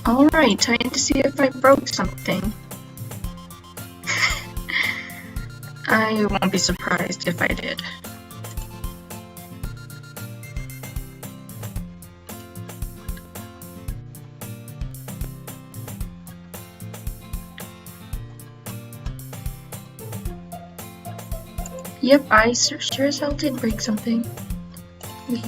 Alright, time to see if I broke something. I won't be surprised if I did. Yep, I sure as hell did break something. Leave.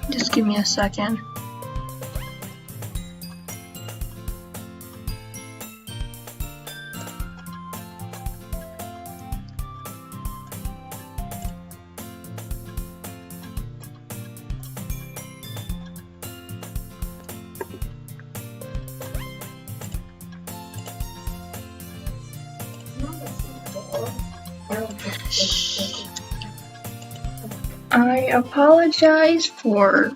Just give me a second. I apologize for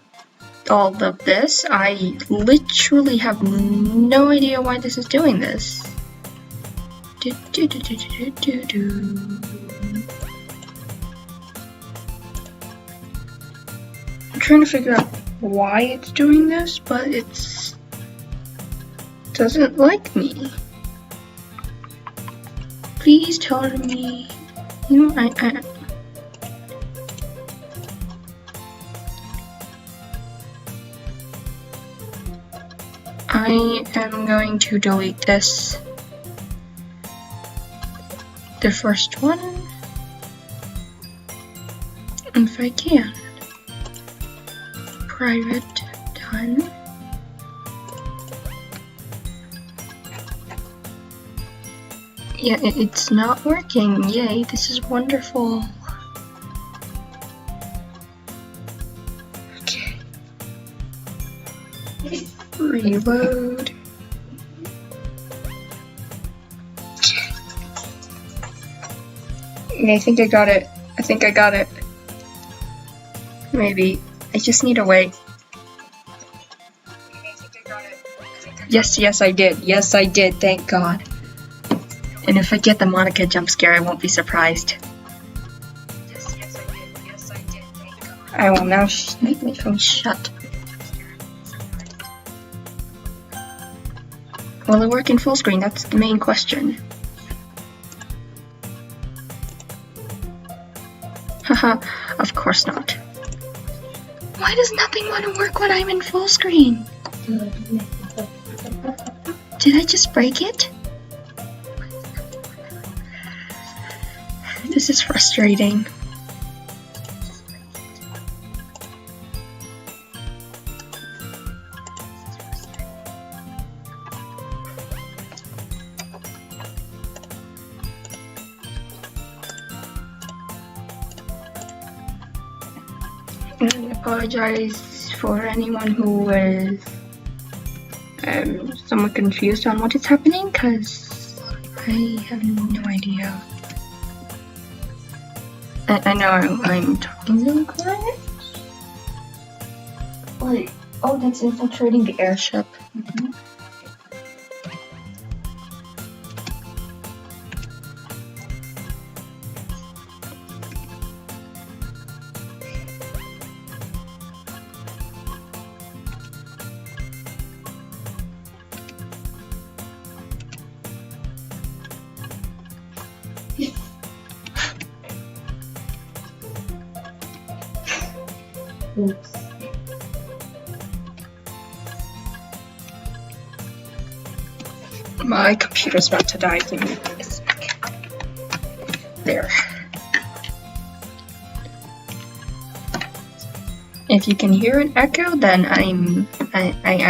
all of this. I literally have no idea why this is doing this. I'm trying to figure out why it's doing this, but it doesn't like me. Please tell me, you know, I am going to delete this. The first one, if I can. Private, done. Yeah, it's not working. Yay, this is wonderful. Okay. Reload. I think I got it. I think I got it. Maybe. I just need a way. Yes, I did. Yes, I did. Thank God. And if I get the Monika jump scare, I won't be surprised. Yes, I did. Thank God. I will now make my phone shut. Will it work in full screen? That's the main question. Haha, of course not. Why does nothing want to work when I'm in full screen? Did I just break it? This is frustrating. I apologize for anyone who was somewhat confused on what is happening, because I have no idea. I know I'm talking really quiet. Wait, oh, that's infiltrating the airship. Oops. My computer's about to die. Give me a sec. There. If you can hear an echo, then I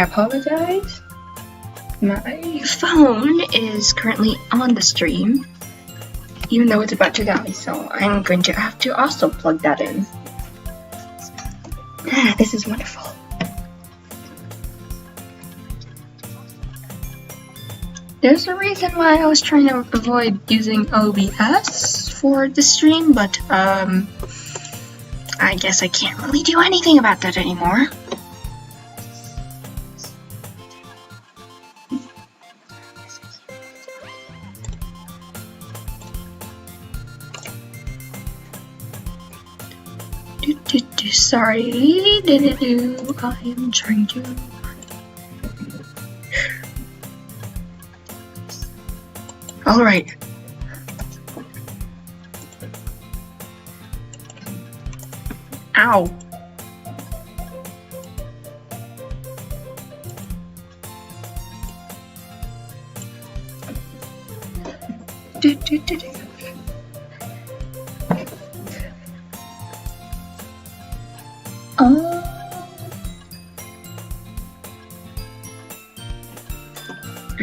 apologize. My phone is currently on the stream, even though it's about to die, so I'm going to have to also plug that in. Ah, this is wonderful. There's a reason why I was trying to avoid using OBS for the stream, but I guess I can't really do anything about that anymore. Sorry, I am trying to. Alright. Ow.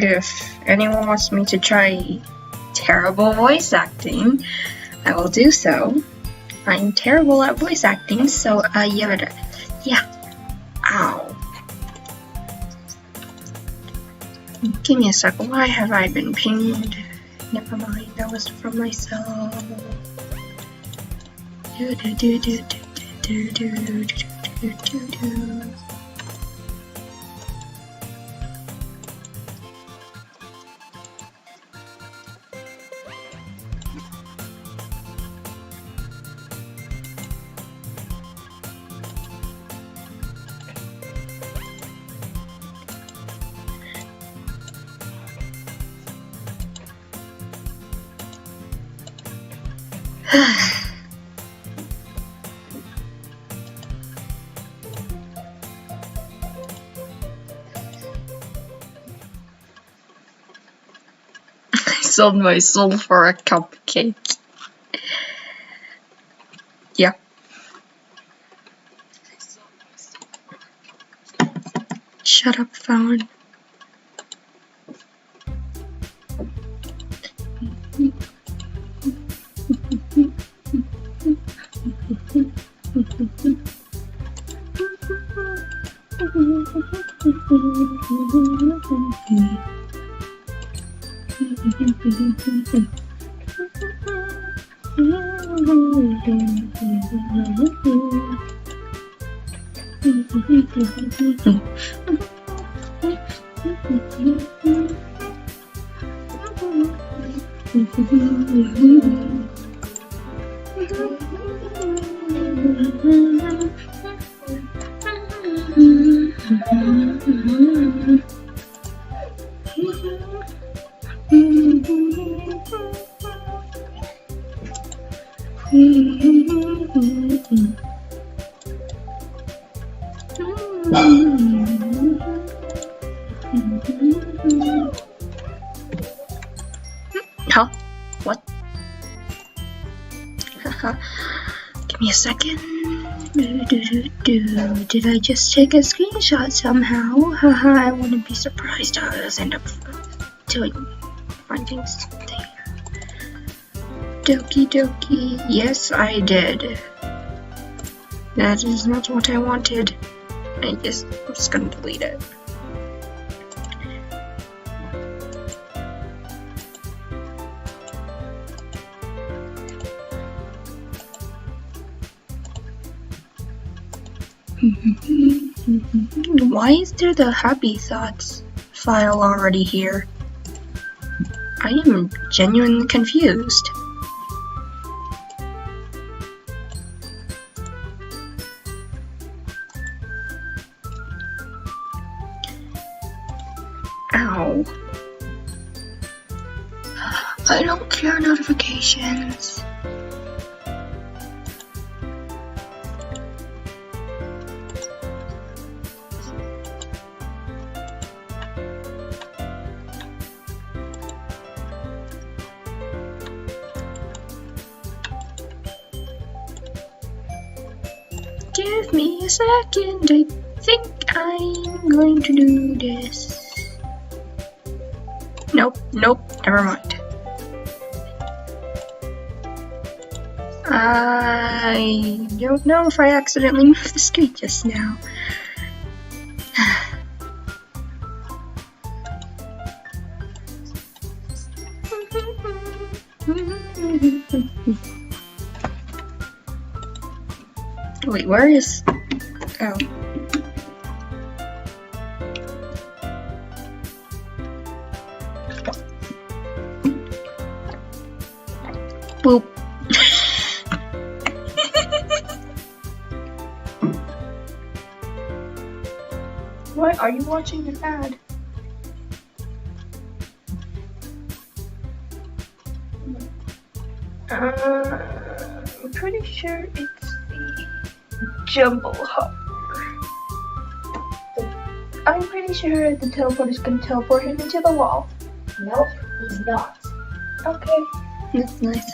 If anyone wants me to try terrible voice acting, I will do so. I'm terrible at voice acting, so yeah. Ow. Give me a second. Why have I been pinged? Never mind, that was from myself. I sold my soul for a cupcake. Yeah. Shut up, phone. Huh? What? Give me a second. Did I just take a screenshot somehow? Haha, I wouldn't be surprised I always end up doing fun things there. Doki. Yes, I did. That is not what I wanted. I'm just gonna delete it. Why is there the happy thoughts file already here? I am genuinely confused. Ow. I don't care notifications. Give me a second, I think I'm going to do this. Nope, never mind. I don't know if I accidentally moved the screen just now. Wait, where is... Oh. Boop. Why are you watching an ad? I'm pretty sure it's the Jumbo Hopper. I'm pretty sure the teleporter's gonna teleport him into the wall. Nope, he's not. Okay, that's nice.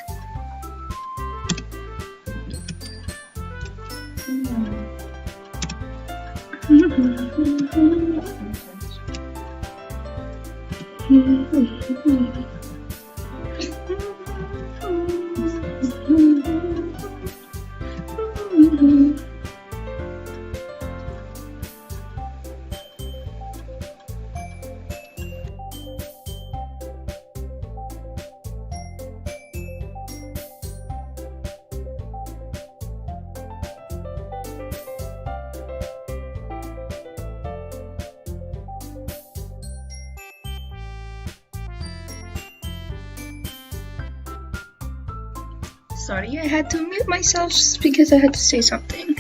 Sorry, I had to mute myself just because I had to say something.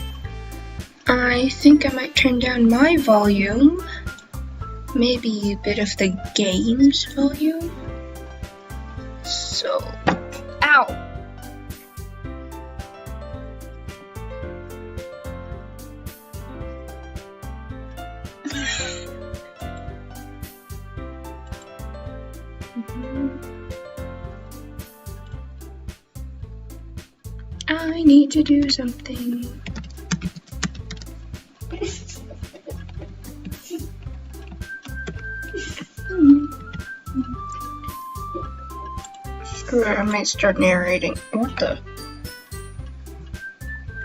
I think I might turn down my volume. Maybe a bit of the game's volume. So, ow! I need to do something. Screw it, I might start narrating. What the?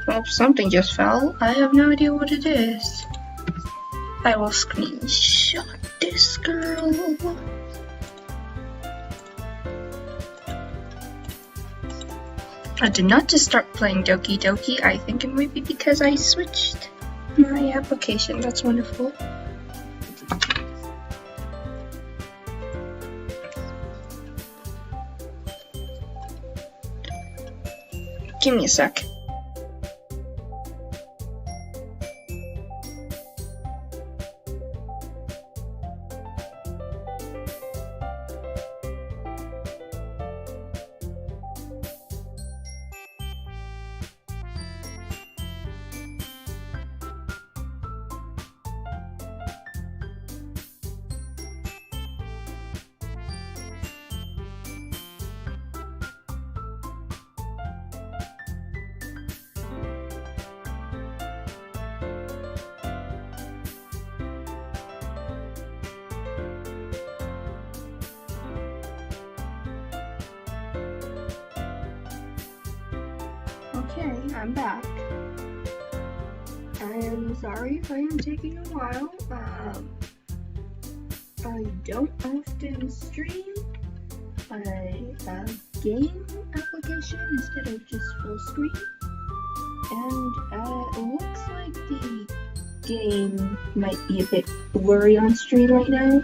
Well, something just fell. I have no idea what it is. I will screenshot this girl. I did not just start playing Doki Doki. I think it might be because I switched my application. That's wonderful. Give me a sec. Okay, I'm back. I am sorry if I am taking a while. I don't often stream a game application instead of just full screen. And it looks like the game might be a bit blurry on screen right now.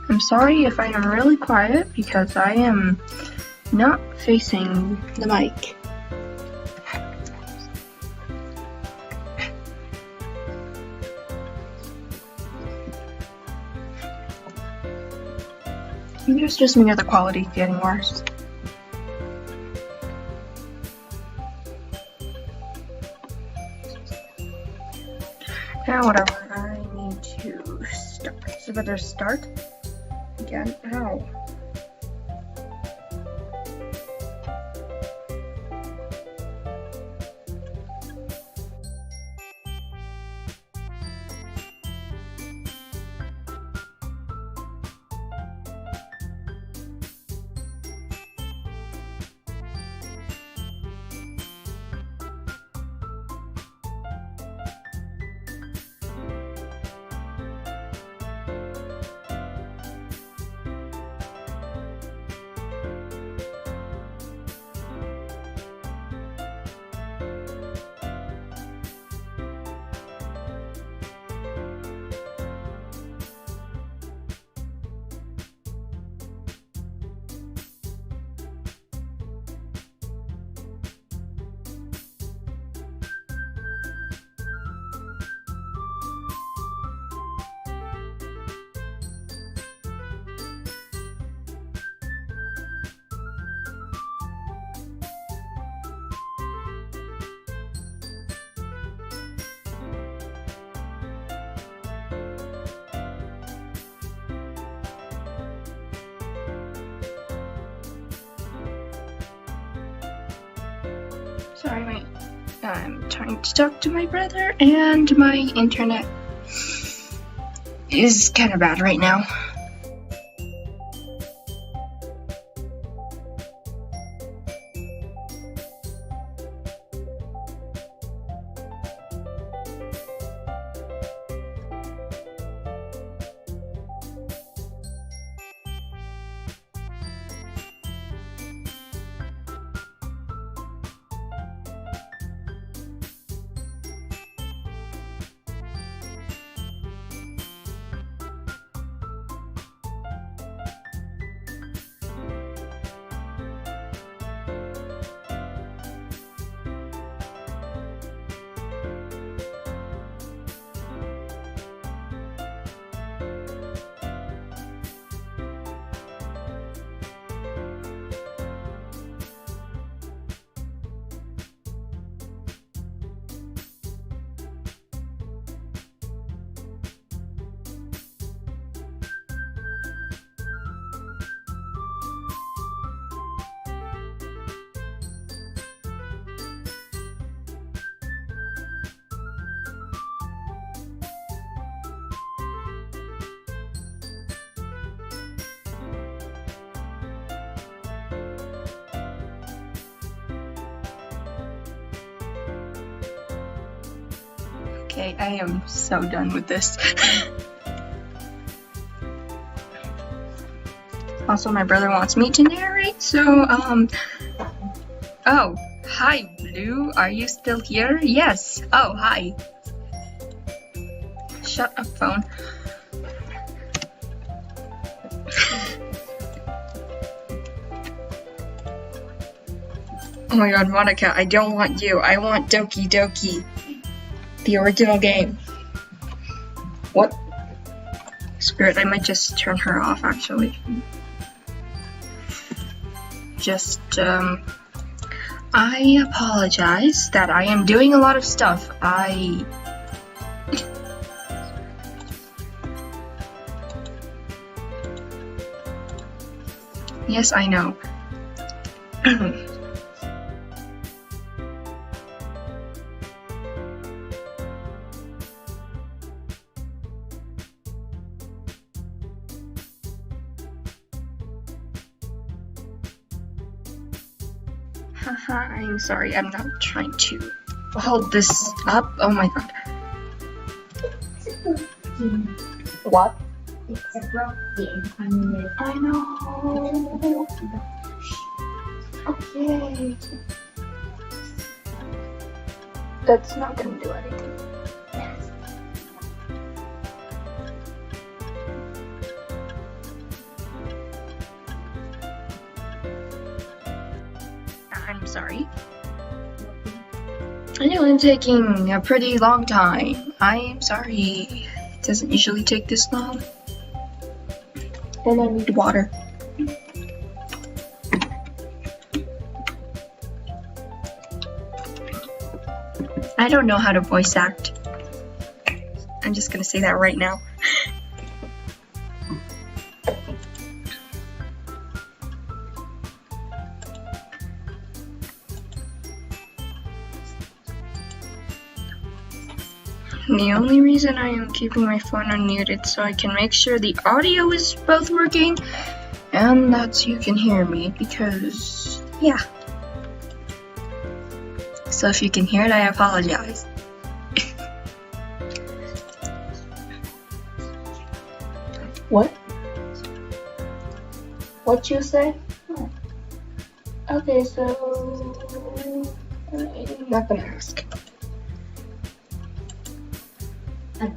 I'm sorry if I am really quiet because I am not facing the mic. Maybe it's just me or the quality getting worse. Now whatever, I need to start. So better start again. Ow. Sorry, wait. I'm trying to talk to my brother, and my internet is kind of bad right now. Okay, I am so done with this. Also, my brother wants me to narrate, so, oh, hi, Blue, are you still here? Yes, oh, hi. Shut up, phone. Oh my god, Monica, I don't want you, I want Doki Doki. The original game. What? Screw it, I might just turn her off actually. Just, I apologize that I am doing a lot of stuff. Yes, I know. Haha, I'm sorry, I'm not trying to hold this up. Oh my god. What? It's a broken. I know. Okay. That's not gonna do anything. I'm sorry. I know I'm taking a pretty long time. I am sorry. It doesn't usually take this long. And I need water. I don't know how to voice act. I'm just gonna say that right now. The only reason I am keeping my phone unmuted so I can make sure the audio is both working and that you can hear me because, yeah. So if you can hear it, I apologize. What? What you say? Oh. Okay, so I'm not gonna ask. Yeah.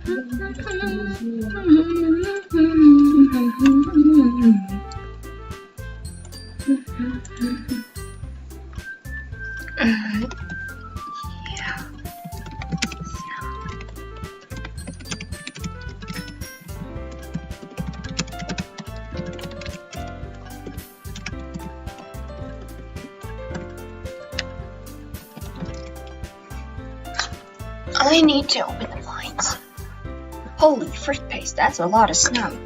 I need to open the blinds. Holy frick paste, that's a lot of snow.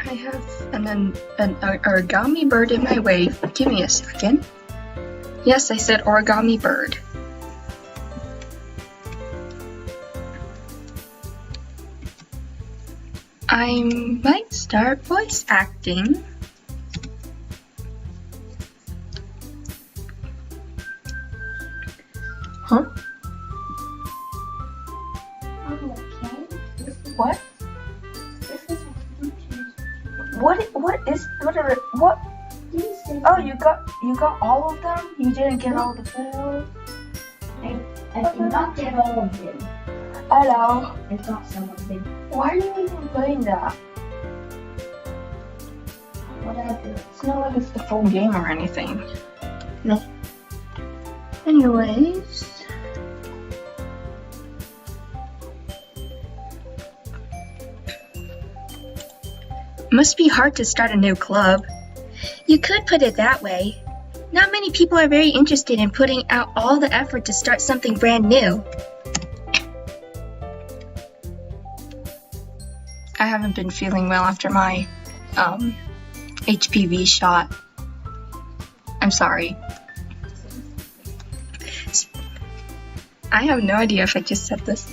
I have an origami bird in my way. Give me a second. Yes, I said origami bird. I might start voice acting. Huh? What? What? Oh, you got all of them? You didn't get all the pills? I did not get all of them. Hello. I got some of them. Why are you even playing that? Whatever. It's not like it's the full game or anything. No. Anyways. Must be hard to start a new club. You could put it that way. Not many people are very interested in putting out all the effort to start something brand new. I haven't been feeling well after my HPV shot. I'm sorry. I have no idea if I just said this.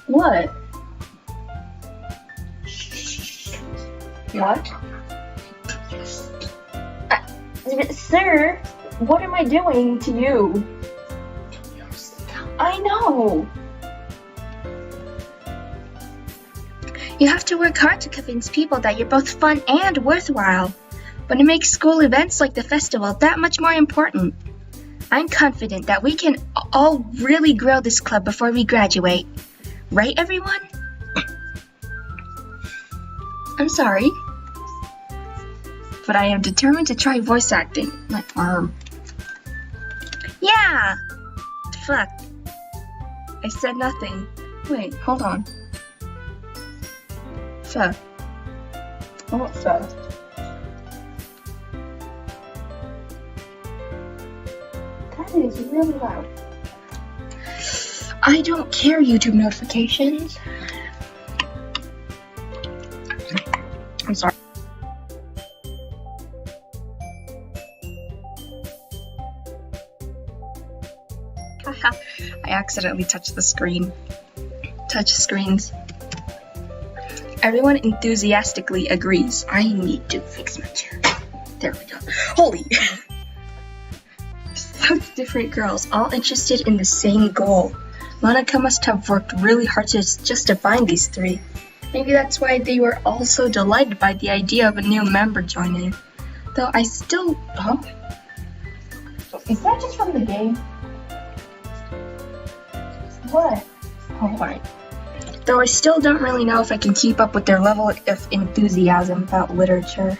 What? What? Sir, what am I doing to you? I know. You have to work hard to convince people that you're both fun and worthwhile, but it makes school events like the festival that much more important. I'm confident that we can all really grow this club before we graduate. Right, everyone? I'm sorry, but I am determined to try voice acting. My arm. Yeah! Fuck. I said nothing. Wait, hold on. Fuck. What's that? That is really loud. I don't care, YouTube notifications. I'm sorry. I accidentally touched the screen. Touch screens. Everyone enthusiastically agrees. I need to fix my chair. There we go. Holy! Such different girls, all interested in the same goal. Monika must have worked really hard just to find these three. Maybe that's why they were all so delighted by the idea of a new member joining. Though I still... Huh? Is that just from the game? What? Oh, right. Though I still don't really know if I can keep up with their level of enthusiasm about literature.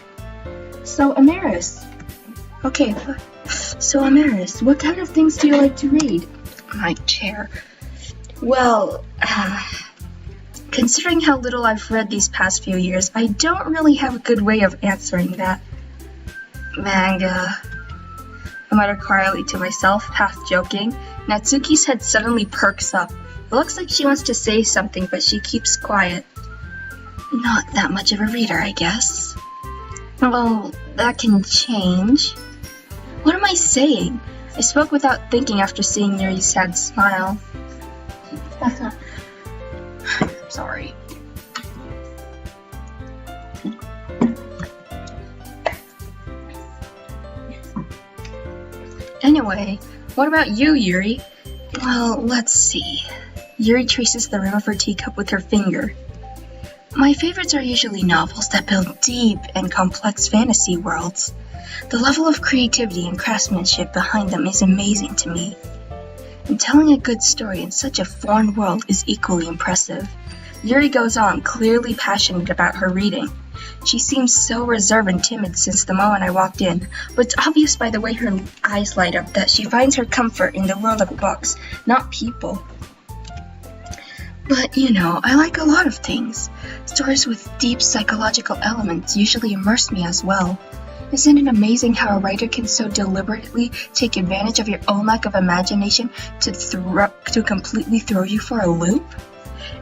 So, Amaris. Okay, so Amaris, what kind of things do you like to read? My chair. Well, considering how little I've read these past few years, I don't really have a good way of answering that. Manga. I muttered quietly to myself, half joking. Natsuki's head suddenly perks up. It looks like she wants to say something, but she keeps quiet. Not that much of a reader, I guess. Well, that can change. What am I saying? I spoke without thinking after seeing Yuri's sad smile. Sorry. Anyway, what about you, Yuri? Well, let's see. Yuri traces the rim of her teacup with her finger. My favorites are usually novels that build deep and complex fantasy worlds. The level of creativity and craftsmanship behind them is amazing to me. And telling a good story in such a foreign world is equally impressive. Yuri goes on, clearly passionate about her reading. She seems so reserved and timid since the moment I walked in, but it's obvious by the way her eyes light up that she finds her comfort in the world of books, not people. But, you know, I like a lot of things. Stories with deep psychological elements usually immerse me as well. Isn't it amazing how a writer can so deliberately take advantage of your own lack of imagination to completely throw you for a loop?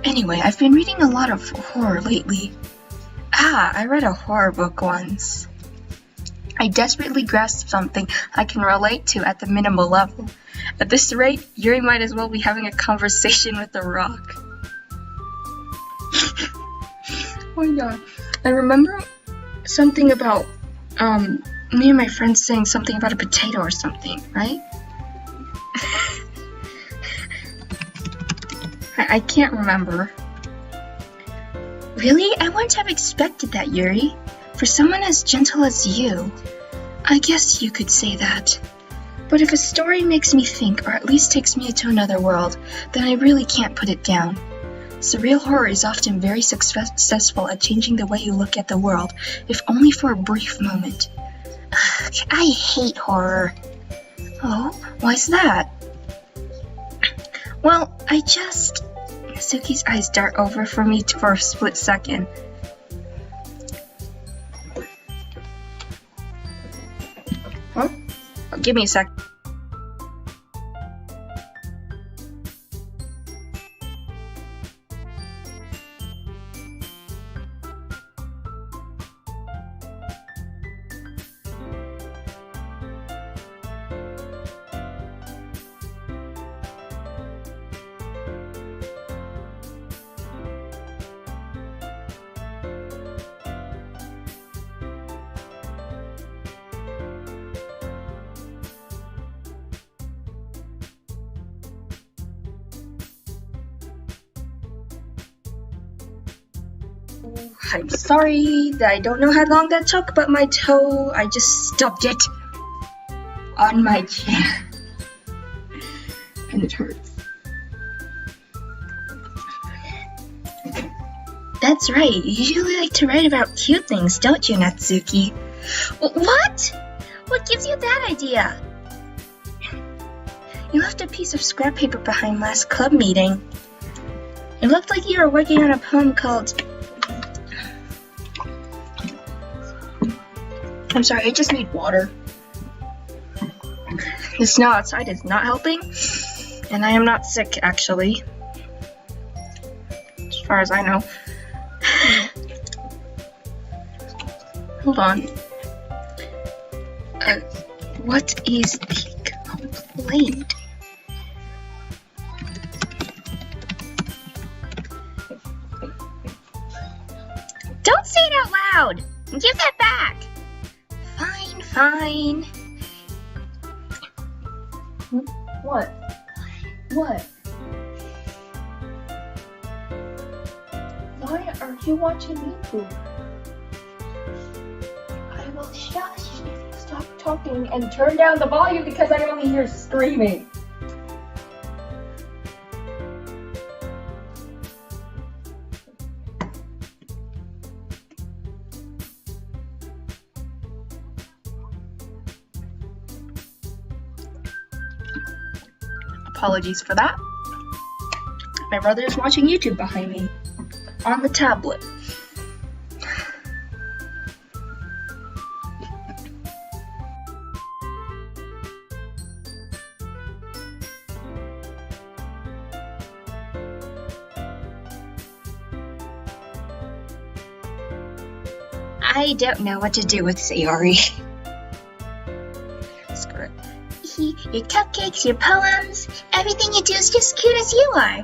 Anyway, I've been reading a lot of horror lately. I read a horror book once. I desperately grasped something I can relate to at the minimal level. At this rate, Yuri might as well be having a conversation with a rock. Oh my god. I remember something about, me and my friends saying something about a potato or something, right? I can't remember. Really? I wouldn't have expected that, Yuri. For someone as gentle as you, I guess you could say that. But if a story makes me think, or at least takes me to another world, then I really can't put it down. Surreal horror is often very successful at changing the way you look at the world, if only for a brief moment. Ugh, I hate horror. Oh, why's that? Well, Suki's eyes dart over for me for a split second. Huh? Oh, give me a sec. I'm sorry that I don't know how long that took, but my toe, I just stubbed it on my chair. And it hurts. That's right, you usually like to write about cute things, don't you, Natsuki? What? What gives you that idea? You left a piece of scrap paper behind last club meeting. It looked like you were working on a poem called... I'm sorry, I just need water. The snow outside is not helping, and I am not sick, actually. As far as I know. Hold on. What is the complaint? Don't say it out loud! Give that back! Fine. What? What? Why are you watching YouTube? I will shush if you stop talking and turn down the volume because I only hear screaming. Apologies for that. My brother is watching YouTube behind me on the tablet. I don't know what to do with Sayori. Screw it. Your cupcakes, your poems, everything you do is just cute as you are.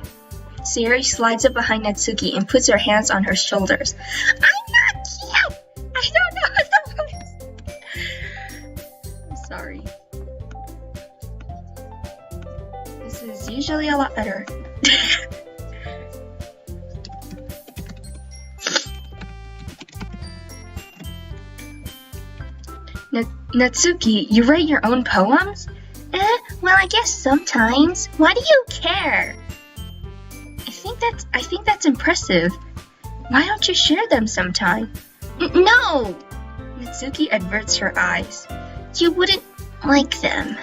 Sayori slides up behind Natsuki and puts her hands on her shoulders. I'm not cute! I don't know what that was. I'm sorry. This is usually a lot better. Natsuki, you write your own poems? Well, I guess sometimes. Why do you care? I think that's impressive. Why don't you share them sometime? No! Natsuki averts her eyes. You wouldn't like them.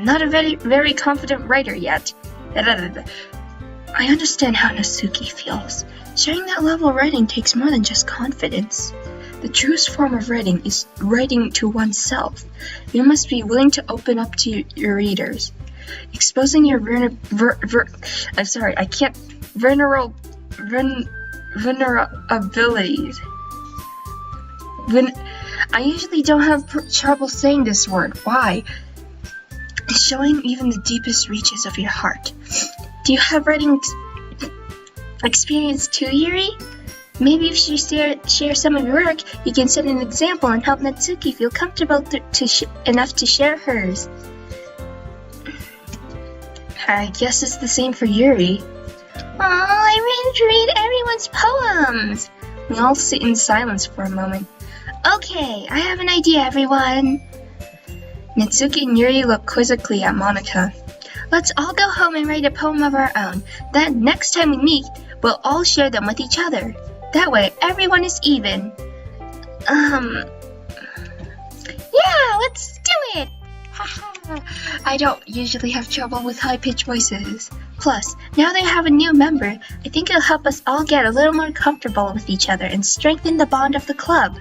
Not a very confident writer yet. I understand how Natsuki feels. Sharing that level of writing takes more than just confidence. The truest form of writing is writing to oneself. You must be willing to open up to your readers. Exposing your vulnerabilities. when I usually don't have trouble saying this word. Why? Showing even the deepest reaches of your heart. Do you have writing experience too, Yuri? Maybe if you share some of your work, you can set an example and help Natsuki feel comfortable enough to share hers. I guess it's the same for Yuri. Aw, I ran to read everyone's poems. We all sit in silence for a moment. Okay, I have an idea, everyone. Natsuki and Yuri look quizzically at Monika. Let's all go home and write a poem of our own. Then next time we meet, we'll all share them with each other. That way, everyone is even. Yeah, let's do it! I don't usually have trouble with high-pitched voices. Plus, now that I have a new member, I think it'll help us all get a little more comfortable with each other and strengthen the bond of the club.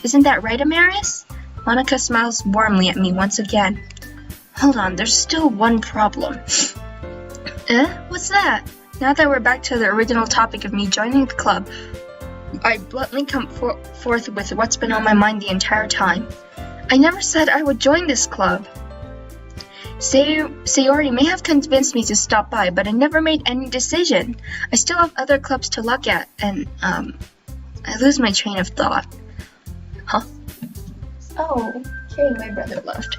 Isn't that right, Amaris? Monika smiles warmly at me once again. Hold on, there's still one problem. What's that? Now that we're back to the original topic of me joining the club, I bluntly come forth with what's been on my mind the entire time. I never said I would join this club. Sayori may have convinced me to stop by, but I never made any decision. I still have other clubs to look at, and, I lose my train of thought. Huh? Oh, okay, my brother left.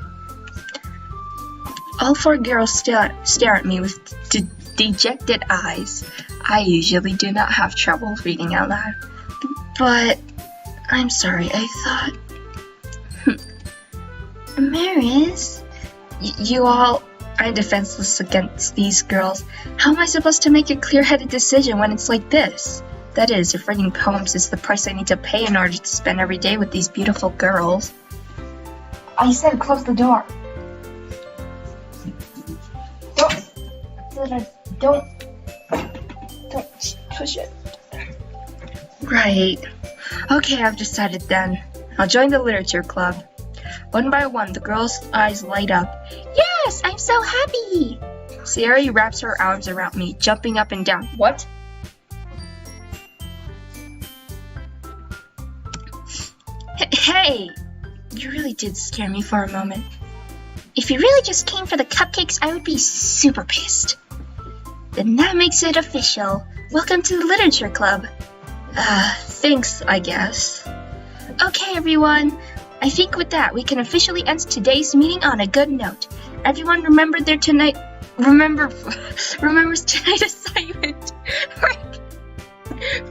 All four girls stare at me with dejected eyes. I usually do not have trouble reading out loud. But, I'm sorry, I thought... Amaris? You all are defenseless against these girls. How am I supposed to make a clear-headed decision when it's like this? That is, if writing poems is the price I need to pay in order to spend every day with these beautiful girls. I said close the door. Don't push it. Right. Okay, I've decided then. I'll join the literature club. One by one, the girls' eyes light up. Yes, I'm so happy! Sayori wraps her arms around me, jumping up and down. What? Hey! You really did scare me for a moment. If you really just came for the cupcakes, I would be super pissed. Then that makes it official. Welcome to the literature club. Thanks, I guess. Okay, everyone. I think with that, we can officially end today's meeting on a good note. Everyone remembers tonight's assignment.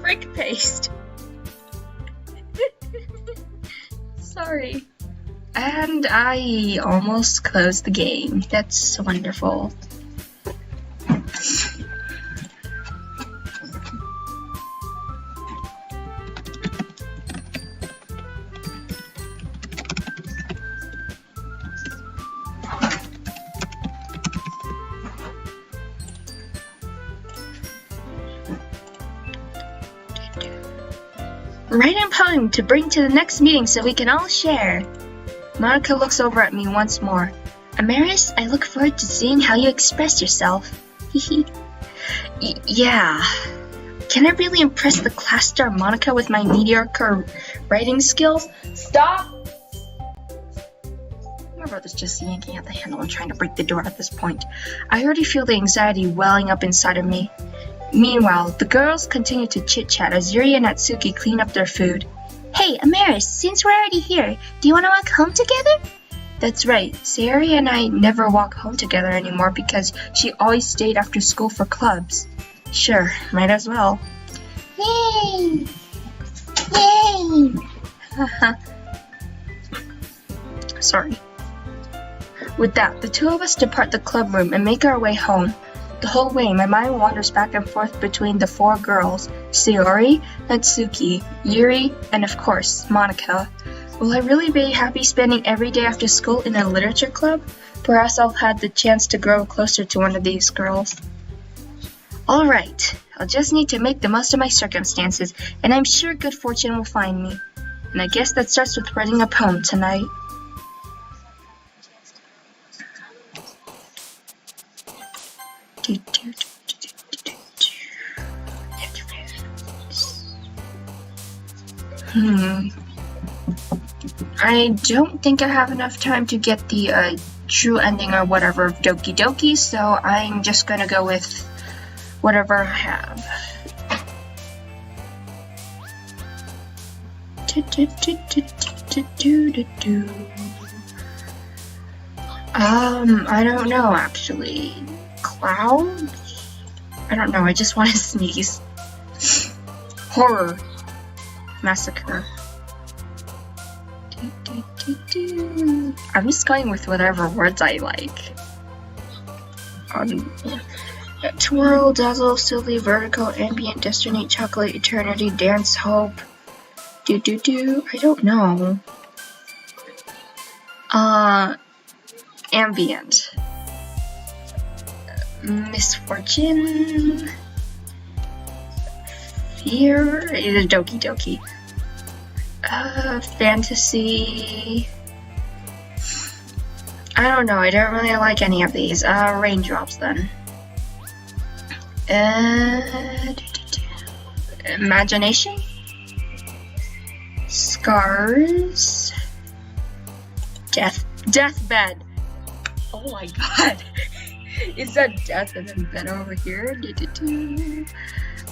Frick paste. Sorry. And I almost closed the game. That's wonderful. Write a poem to bring to the next meeting so we can all share. Monika looks over at me once more. Amaris, I look forward to seeing how you express yourself. Hehe. Yeah. Can I really impress the class star Monika with my mediocre writing skills? Stop! My brother's just yanking at the handle and trying to break the door at this point. I already feel the anxiety welling up inside of me. Meanwhile, the girls continue to chit-chat as Yuri and Natsuki clean up their food. Hey, Amaris, since we're already here, do you want to walk home together? That's right, Sayori and I never walk home together anymore because she always stayed after school for clubs. Sure, might as well. Yay! Yay! Sorry. With that, the two of us depart the club room and make our way home. The whole way, my mind wanders back and forth between the four girls, Sayori, Natsuki, Yuri, and of course, Monika. Will I really be happy spending every day after school in a literature club? Perhaps I'll have the chance to grow closer to one of these girls. Alright, I'll just need to make the most of my circumstances, and I'm sure good fortune will find me. And I guess that starts with writing a poem tonight. I don't think I have enough time to get the true ending or whatever of Doki Doki, so I'm just gonna go with whatever I have. I don't know actually. Clouds? I don't know, I just want to sneeze. Horror. Massacre. I'm just going with whatever words I like. Twirl, dazzle, silly, vertical, ambient, destiny, chocolate, eternity, dance, hope. I don't know. Ambient. Misfortune. Fear. Either Doki Doki. Fantasy. I don't know, I don't really like any of these. Raindrops then. Imagination. Scars. Deathbed. Oh my god. Is that death and then bed over here?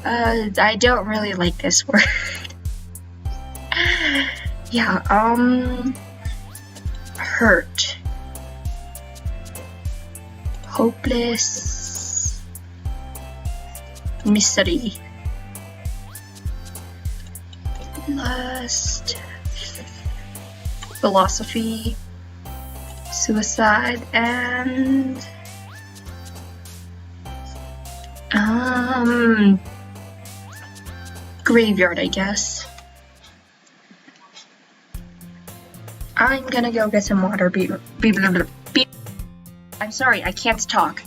I don't really like this word. Yeah, hurt. Hopeless. Mystery. Lust. Philosophy. Suicide. And graveyard, I guess. I'm gonna go get some water. I'm sorry, I can't talk.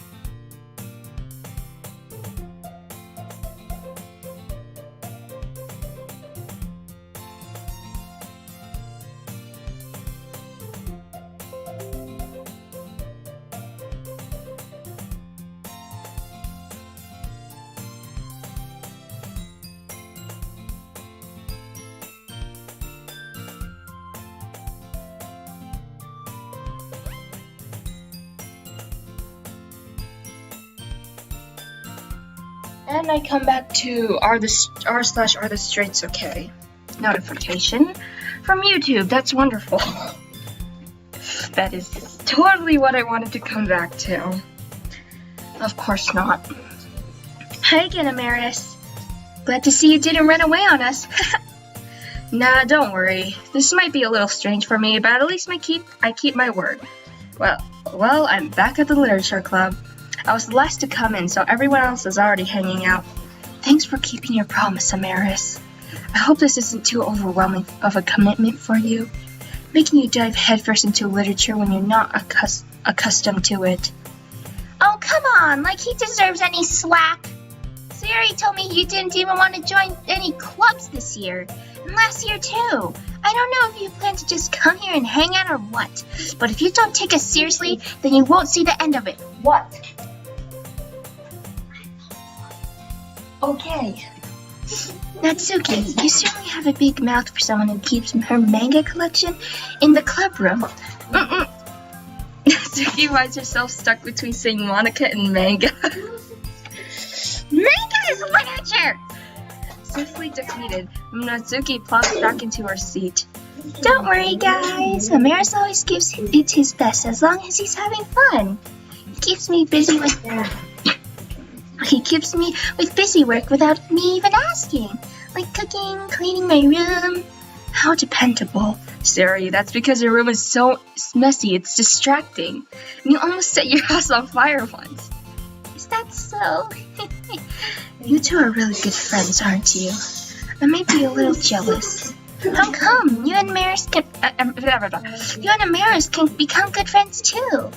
And I come back to r/r/the-straits okay. Notification from YouTube. That's wonderful. That is totally what I wanted to come back to. Of course not. Hey again, Amaris. Glad to see you didn't run away on us. Nah, don't worry. This might be a little strange for me, but at least I keep my word. Well, I'm back at the literature club. I was the last to come in, so everyone else is already hanging out. Thanks for keeping your promise, Amaris. I hope this isn't too overwhelming of a commitment for you, making you dive headfirst into literature when you're not accustomed to it. Oh, come on, like he deserves any slack. Sayori told me you didn't even want to join any clubs this year, and last year too. I don't know if you plan to just come here and hang out or what, but if you don't take us seriously, then you won't see the end of it. What? Okay. Natsuki, you certainly have a big mouth for someone who keeps her manga collection in the club room. Natsuki finds herself stuck between saying Monika and manga. Manga is literature! Swiftly defeated, Natsuki plops back into her seat. Don't worry, guys. Amaris always gives it his best as long as he's having fun. He keeps me with busy work without me even asking, like cooking, cleaning my room. How dependable. Sayori, that's because your room is so messy, it's distracting. You almost set your house on fire once. Is that so? You two are really good friends, aren't you? I might be a little jealous. How come? You and Amaris can become good friends too.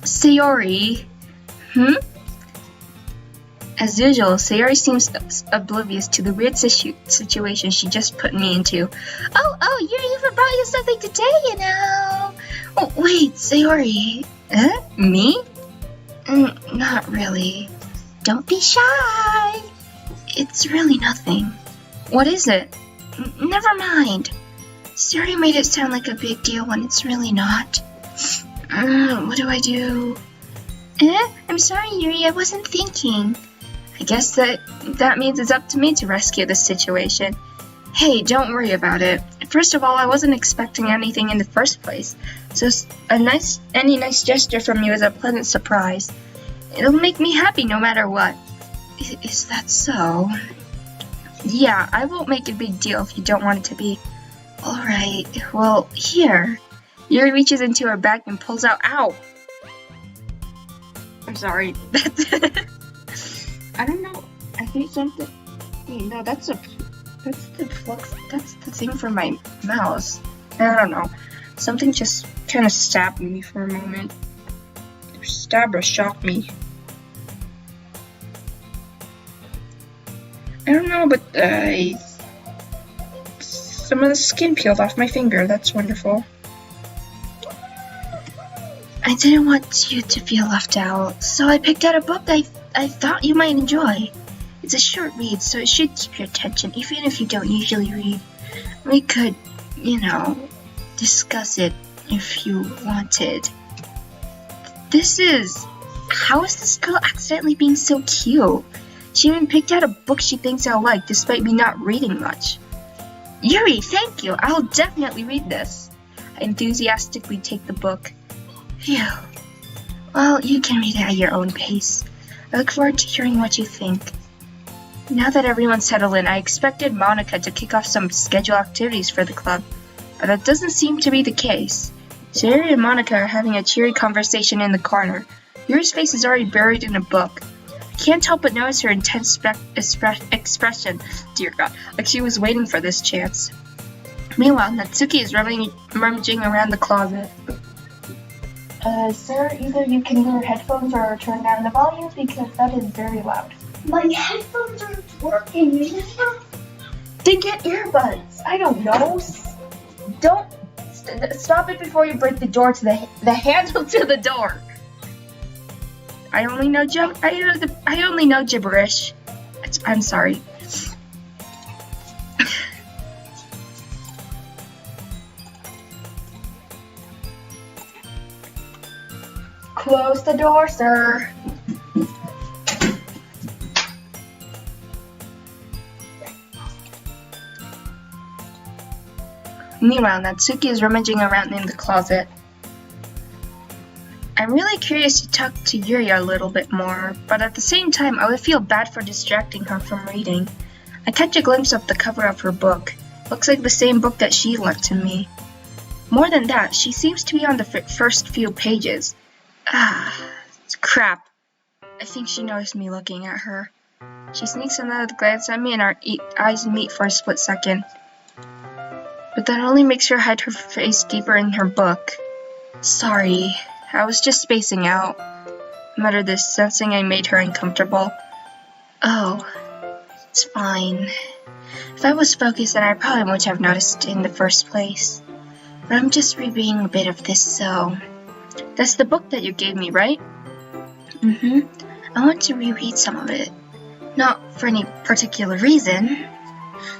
Sayori. As usual, Sayori seems oblivious to the weird situation she just put me into. Oh, you even brought you something today, you know. Oh, wait, Sayori. Me? Not really. Don't be shy. It's really nothing. What is it? Never mind. Siri made it sound like a big deal when it's really not. What do I do? I'm sorry, Yuri, I wasn't thinking. I guess that means it's up to me to rescue this situation. Hey, don't worry about it. First of all, I wasn't expecting anything in the first place, so any nice gesture from you is a pleasant surprise. It'll make me happy no matter what. Is that so? Yeah, I won't make a big deal if you don't want it to be. Alright, well, here. Yuri reaches into her bag and pulls out. Ow! I'm sorry. I don't know. I think something. Wait, no, that's the flux. That's the thing for my mouse. I don't know. Something just kind of stabbed me for a moment. Stabbed or shocked me. I don't know, but some of the skin peeled off my finger. That's wonderful. I didn't want you to feel left out, so I picked out a book I thought you might enjoy. It's a short read, so it should keep your attention, even if you don't usually read. We could, discuss it if you wanted. How is this girl accidentally being so cute? She even picked out a book she thinks I'll like, despite me not reading much. Yuri, thank you! I'll definitely read this. I enthusiastically take the book. Phew. Well, you can read it at your own pace. I look forward to hearing what you think. Now that everyone's settled in, I expected Monika to kick off some scheduled activities for the club, but that doesn't seem to be the case. Yuri and Monika are having a cheery conversation in the corner. Yuri's face is already buried in a book. I can't help but notice her intense expression, dear God, like she was waiting for this chance. Meanwhile, Natsuki is rummaging around the closet. Sir, either you can use your headphones or turn down the volume because that is very loud. My headphones aren't working. Then get earbuds. I don't know. Don't stop it before you break the door to the handle to the door. I only know gibberish. I'm sorry. Close the door, sir. Meanwhile, Natsuki is rummaging around in the closet. I'm really curious to talk to Yuri a little bit more, but at the same time, I would feel bad for distracting her from reading. I catch a glimpse of the cover of her book. Looks like the same book that she lent to me. More than that, she seems to be on the first few pages. Crap. I think she noticed me looking at her. She sneaks another glance at me and our eyes meet for a split second. But that only makes her hide her face deeper in her book. Sorry, I was just spacing out, muttered this, sensing I made her uncomfortable. Oh, it's fine. If I was focused, then I probably wouldn't have noticed in the first place. But I'm just rereading a bit of this, so... That's the book that you gave me, right? I want to reread some of it. Not for any particular reason.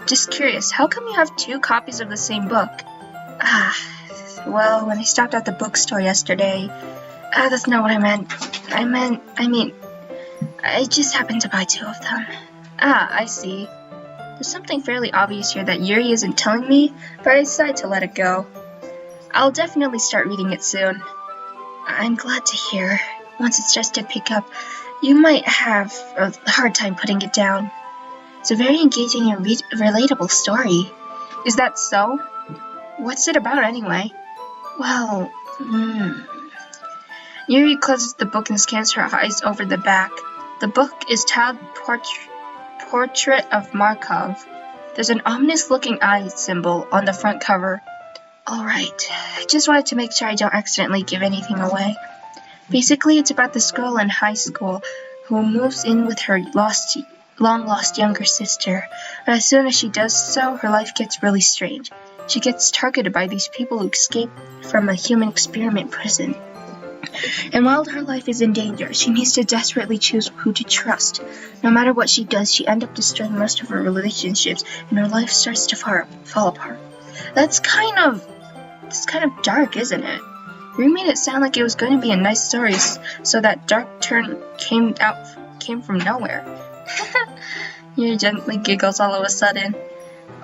Just curious, how come you have 2 copies of the same book? Well, when I stopped at the bookstore yesterday... that's not what I meant. I mean, I just happened to buy 2 of them. I see. There's something fairly obvious here that Yuri isn't telling me, but I decided to let it go. I'll definitely start reading it soon. I'm glad to hear. Once it starts to pick up, you might have a hard time putting it down. It's a very engaging and relatable story. Is that so? What's it about anyway? Well, Yuri closes the book and scans her eyes over the back. The book is titled Portrait of Markov. There's an ominous-looking eye symbol on the front cover. Alright, I just wanted to make sure I don't accidentally give anything away. Basically, it's about this girl in high school who moves in with her long-lost younger sister. But as soon as she does so, her life gets really strange. She gets targeted by these people who escape from a human experiment prison. And while her life is in danger, she needs to desperately choose who to trust. No matter what she does, she ends up destroying most of her relationships, and her life starts to fall apart. That's kind of dark, isn't it? You made it sound like it was going to be a nice story, so that dark turn came from nowhere. Yuri gently giggles all of a sudden.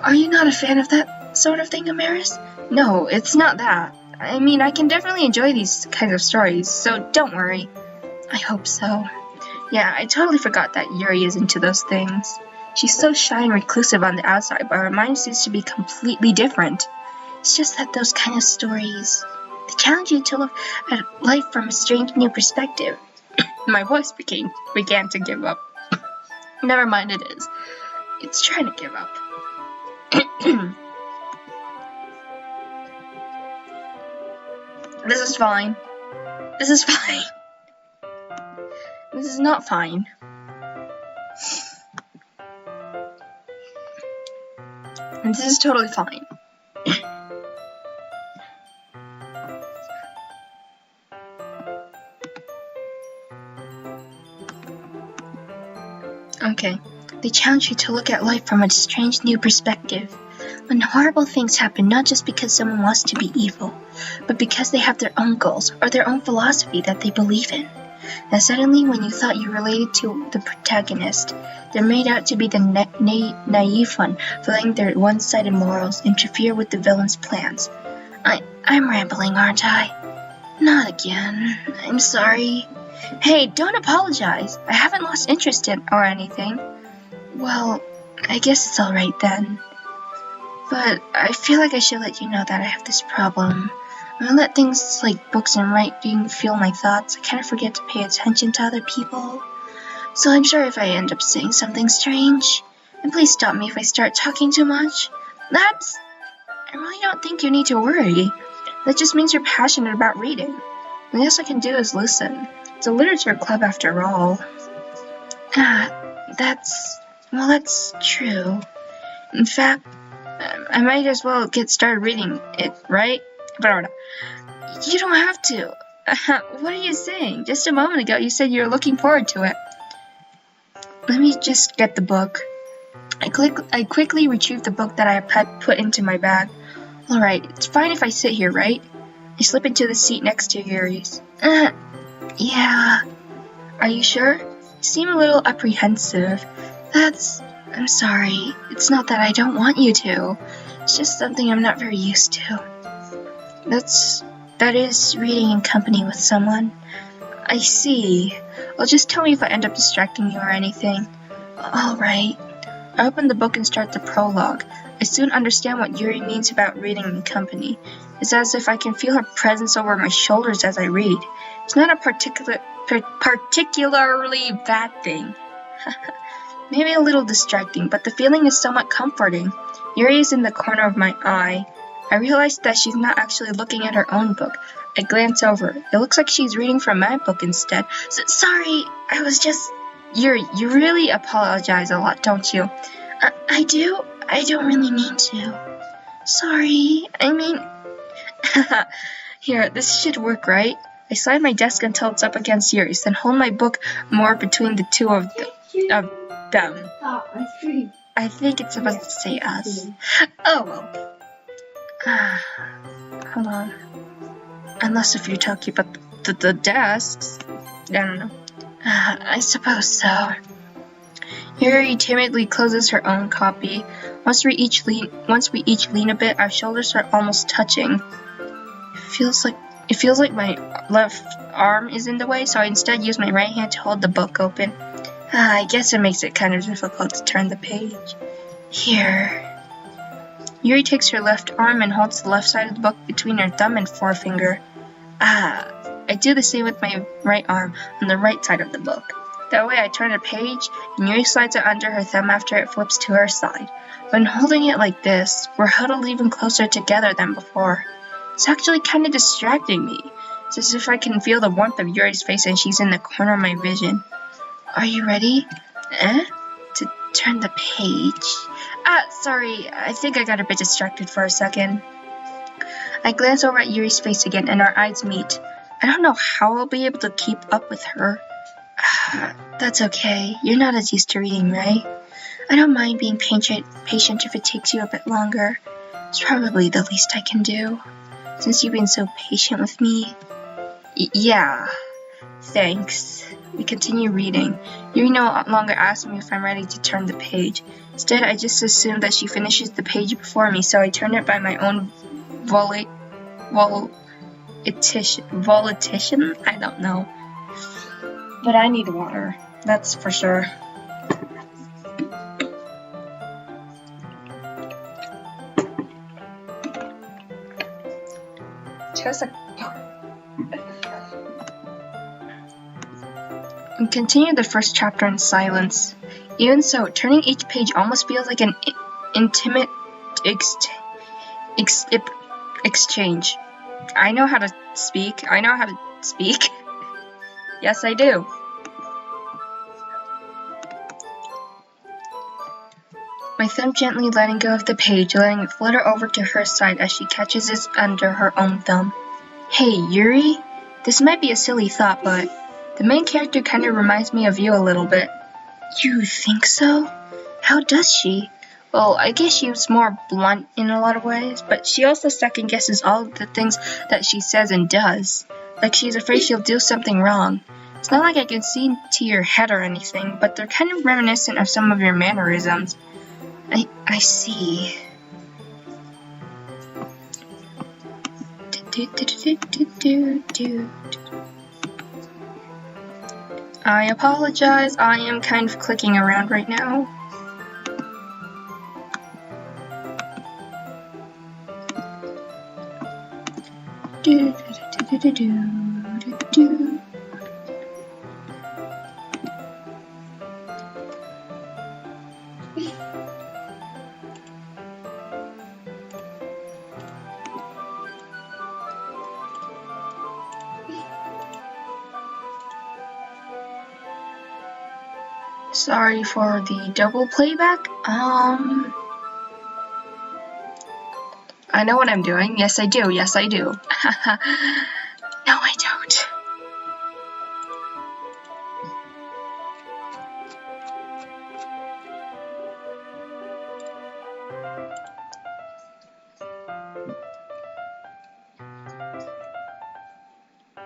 Are you not a fan of that sort of thing, Amaris? No, it's not that. I mean, I can definitely enjoy these kinds of stories, so don't worry. I hope so. Yeah, I totally forgot that Yuri is into those things. She's so shy and reclusive on the outside, but her mind seems to be completely different. It's just that those kind of stories, they challenge you to look at life from a strange new perspective. My voice began to give up. Never mind, it is. It's trying to give up. This is fine. This is fine. This is not fine. And this is totally fine. Okay. They challenge you to look at life from a strange new perspective. When horrible things happen not just because someone wants to be evil, but because they have their own goals or their own philosophy that they believe in. And suddenly, when you thought you related to the protagonist, they're made out to be the naive one, letting their one-sided morals interfere with the villain's plans. I'm rambling, aren't I? Not again. I'm sorry. Hey, don't apologize. I haven't lost interest in or anything. Well, I guess it's alright then. But I feel like I should let you know that I have this problem. When I let things like books and writing fuel my thoughts, I kind of forget to pay attention to other people. So I'm sorry if I end up saying something strange. And please stop me if I start talking too much. I really don't think you need to worry. That just means you're passionate about reading. The least I can do is listen. It's a literature club after all. That's true. In fact, I might as well get started reading it, right? But you don't have to. What are you saying? Just a moment ago you said you were looking forward to it. Let me just get the book. I quickly retrieved the book that I had put into my bag. Alright, it's fine if I sit here, right? I slip into the seat next to Yuri's. Yeah. Are you sure? You seem a little apprehensive. I'm sorry. It's not that I don't want you to. It's just something I'm not very used to. That is reading in company with someone. I see. Well, just tell me if I end up distracting you or anything. Alright. I open the book and start the prologue. I soon understand what Yuri means about reading in company. It's as if I can feel her presence over my shoulders as I read. It's not a particularly bad thing. Maybe a little distracting, but the feeling is somewhat comforting. Yuri is in the corner of my eye. I realize that she's not actually looking at her own book. I glance over. It looks like she's reading from my book instead. Sorry, I was just... Yuri, you really apologize a lot, don't you? I do? I don't really mean to. Sorry, I mean... Here, this should work, right? I slide my desk until it's up against Yuri's, then hold my book more between the two of them. I think it's supposed to say us. Oh, well. Hold on. Unless if you're talking about the desks. I don't know. I suppose so. Yuri timidly closes her own copy. Once we each lean a bit, our shoulders are almost touching. It feels like my left arm is in the way, so I instead use my right hand to hold the book open. I guess it makes it kind of difficult to turn the page. Here. Yuri takes her left arm and holds the left side of the book between her thumb and forefinger. I do the same with my right arm on the right side of the book. That way I turn a page, and Yuri slides it under her thumb after it flips to her side. When holding it like this, we're huddled even closer together than before. It's actually kind of distracting me. It's as if I can feel the warmth of Yuri's face and she's in the corner of my vision. Are you ready? To turn the page. Sorry, I think I got a bit distracted for a second. I glance over at Yuri's face again and our eyes meet. I don't know how I'll be able to keep up with her. That's okay. You're not as used to reading, right? I don't mind being patient if it takes you a bit longer. It's probably the least I can do, since you've been so patient with me. Yeah, thanks. We continue reading. Yuri no longer asks me if I'm ready to turn the page. Instead, I just assume that she finishes the page before me, so I turn it by my own volition? I don't know. But I need water, that's for sure. And continue the first chapter in silence. Even so, turning each page almost feels like an intimate exchange. I know how to speak. Yes, I do. My thumb gently letting go of the page, letting it flutter over to her side as she catches it under her own thumb. Hey, Yuri? This might be a silly thought, but the main character kind of reminds me of you a little bit. You think so? How does she? Well, I guess she was more blunt in a lot of ways, but she also second guesses all of the things that she says and does. Like she's afraid she'll do something wrong. It's not like I can see into your head or anything, but they're kind of reminiscent of some of your mannerisms. I see. I apologize, I am kind of clicking around right now. Sorry for the double playback. I know what I'm doing. Yes, I do. No, I don't.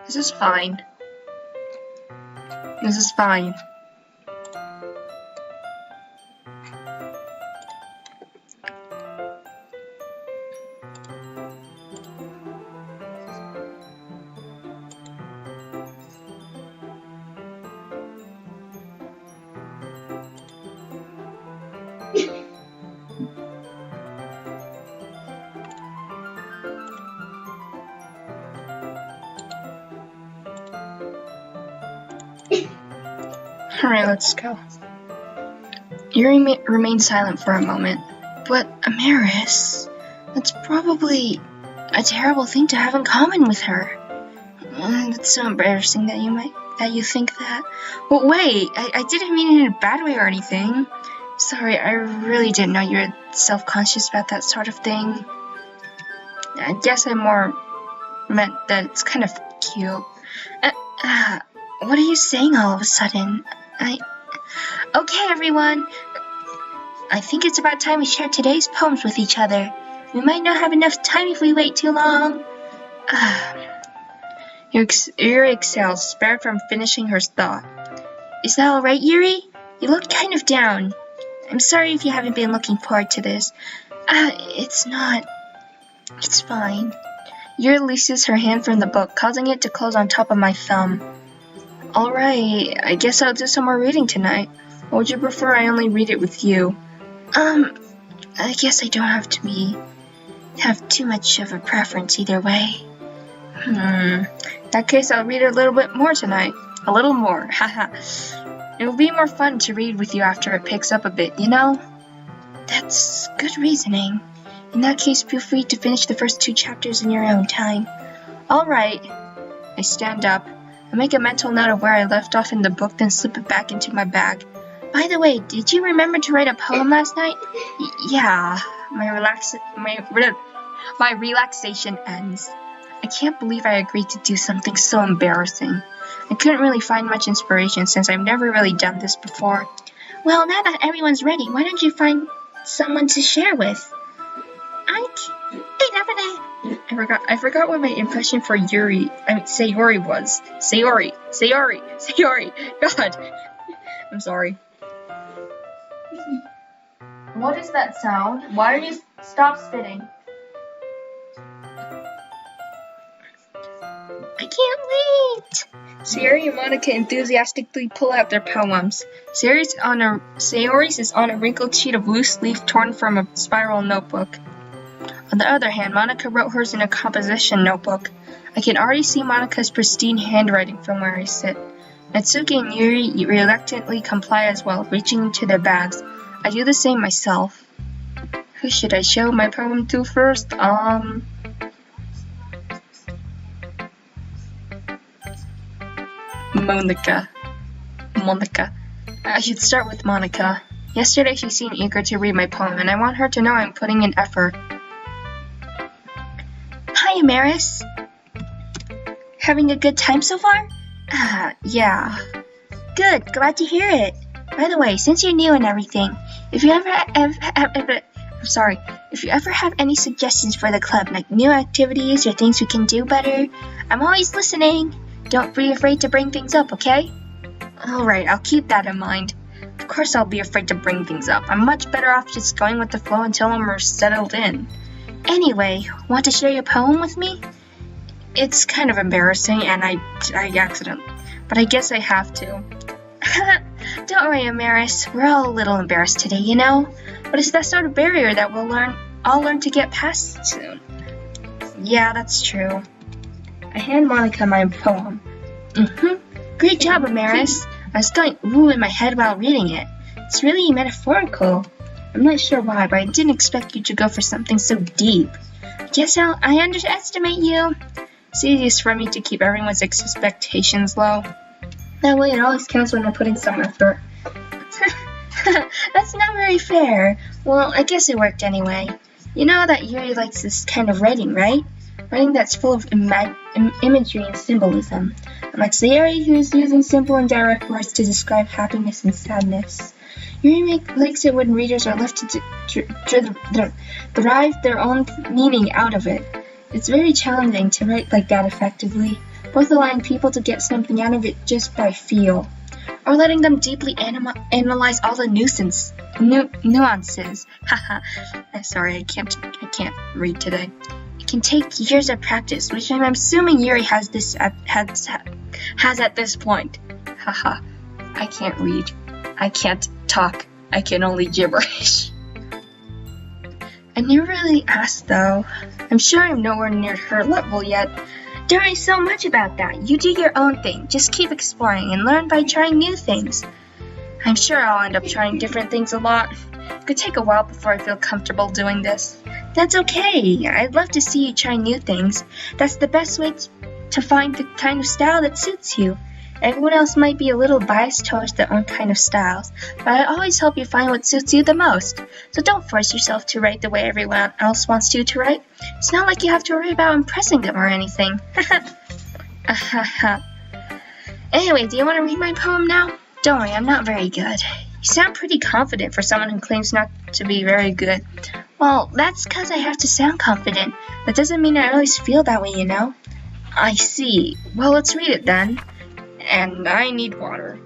This is fine. Alright, let's go. Yuri remained silent for a moment. But, Amaris, that's probably a terrible thing to have in common with her. That's so embarrassing that you think that. But wait, I didn't mean it in a bad way or anything. Sorry, I really didn't know you were self-conscious about that sort of thing. I guess I more meant that it's kind of cute. What are you saying all of a sudden? Okay, everyone. I think it's about time we share today's poems with each other. We might not have enough time if we wait too long. Yuri exhaled, spared from finishing her thought. Is that alright, Yuri? You look kind of down. I'm sorry if you haven't been looking forward to this. It's not. It's fine. Yuri releases her hand from the book, causing it to close on top of my thumb. Alright, I guess I'll do some more reading tonight. Or would you prefer I only read it with you? I guess I don't have too much of a preference either way. In that case, I'll read a little bit more tonight. A little more, haha. It'll be more fun to read with you after it picks up a bit, you know? That's good reasoning. In that case, feel free to finish the first 2 chapters in your own time. Alright. I stand up. I make a mental note of where I left off in the book, then slip it back into my bag. By the way, did you remember to write a poem last night? Yeah. My relaxation ends. I can't believe I agreed to do something so embarrassing. I couldn't really find much inspiration since I've never really done this before. Well, now that everyone's ready, why don't you find someone to share with? I forgot what my impression for Sayori was. Sayori. God. I'm sorry. What is that sound? Why don't you stop spitting? I can't wait! Sayori and Monika enthusiastically pull out their poems. Sayori's is on a wrinkled sheet of loose leaf torn from a spiral notebook. On the other hand, Monika wrote hers in a composition notebook. I can already see Monika's pristine handwriting from where I sit. Natsuki and Yuri reluctantly comply as well, reaching into their bags. I do the same myself. Who should I show my poem to first? Monika. I should start with Monika. Yesterday she seemed eager to read my poem, and I want her to know I'm putting in effort. Hi, Amaris. Having a good time so far? Yeah. Good, glad to hear it. By the way, since you're new and everything, if you ever have any suggestions for the club, like new activities or things we can do better, I'm always listening. Don't be afraid to bring things up, okay? Alright, I'll keep that in mind. Of course I'll be afraid to bring things up. I'm much better off just going with the flow until I'm more settled in. Anyway, want to share your poem with me? It's kind of embarrassing and I accident, but I guess I have to. Don't worry, Amaris. We're all a little embarrassed today, you know? But it's that sort of barrier that we'll all learn to get past soon. Yeah, that's true. I hand Monika my poem. Great job, Amaris. I was going ooh in my head while reading it. It's really metaphorical. I'm not sure why, but I didn't expect you to go for something so deep. Guess I underestimate you. It's easiest for me to keep everyone's expectations low. That way it always counts when I put in some effort. That's not very fair. Well, I guess it worked anyway. You know that Yuri likes this kind of writing, right? Writing that's full of imagery and symbolism. Like Sayori, who's using simple and direct words to describe happiness and sadness. Yuri likes it when readers are left to derive their own meaning out of it. It's very challenging to write like that effectively, both allowing people to get something out of it just by feel, or letting them deeply analyze all the nuances. Haha, I'm sorry, I can't read today. It can take years of practice, which I'm assuming Yuri has at this point. Haha, I can't read. I can't talk. I can only gibberish. I never really asked though. I'm sure I'm nowhere near her level yet. Don't worry so much about that. You do your own thing. Just keep exploring and learn by trying new things. I'm sure I'll end up trying different things a lot. It could take a while before I feel comfortable doing this. That's okay. I'd love to see you try new things. That's the best way to find the kind of style that suits you. Everyone else might be a little biased towards their own kind of styles, but I always help you find what suits you the most. So don't force yourself to write the way everyone else wants you to write. It's not like you have to worry about impressing them or anything. Anyway, do you want to read my poem now? Don't worry, I'm not very good. You sound pretty confident for someone who claims not to be very good. Well, that's because I have to sound confident. That doesn't mean I always feel that way, you know? I see. Well, let's read it then. And I need water.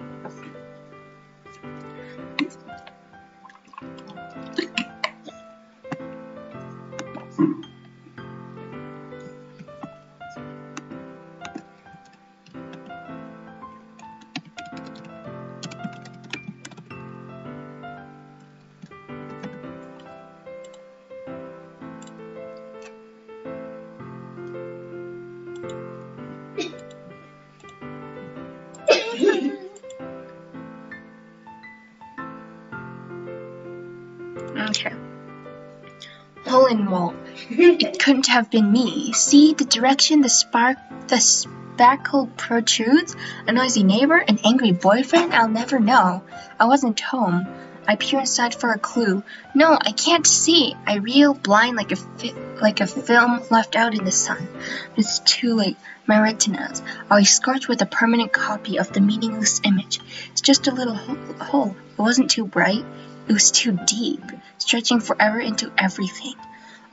Okay. Hole in wall. It couldn't have been me. See the direction the sparkle protrudes? A noisy neighbor? An angry boyfriend? I'll never know. I wasn't home. I peer inside for a clue. No, I can't see. I reel blind like like a film left out in the sun. But it's too late. My retinas are scorched with a permanent copy of the meaningless image. It's just a little hole. It wasn't too bright. It was too deep, stretching forever into everything.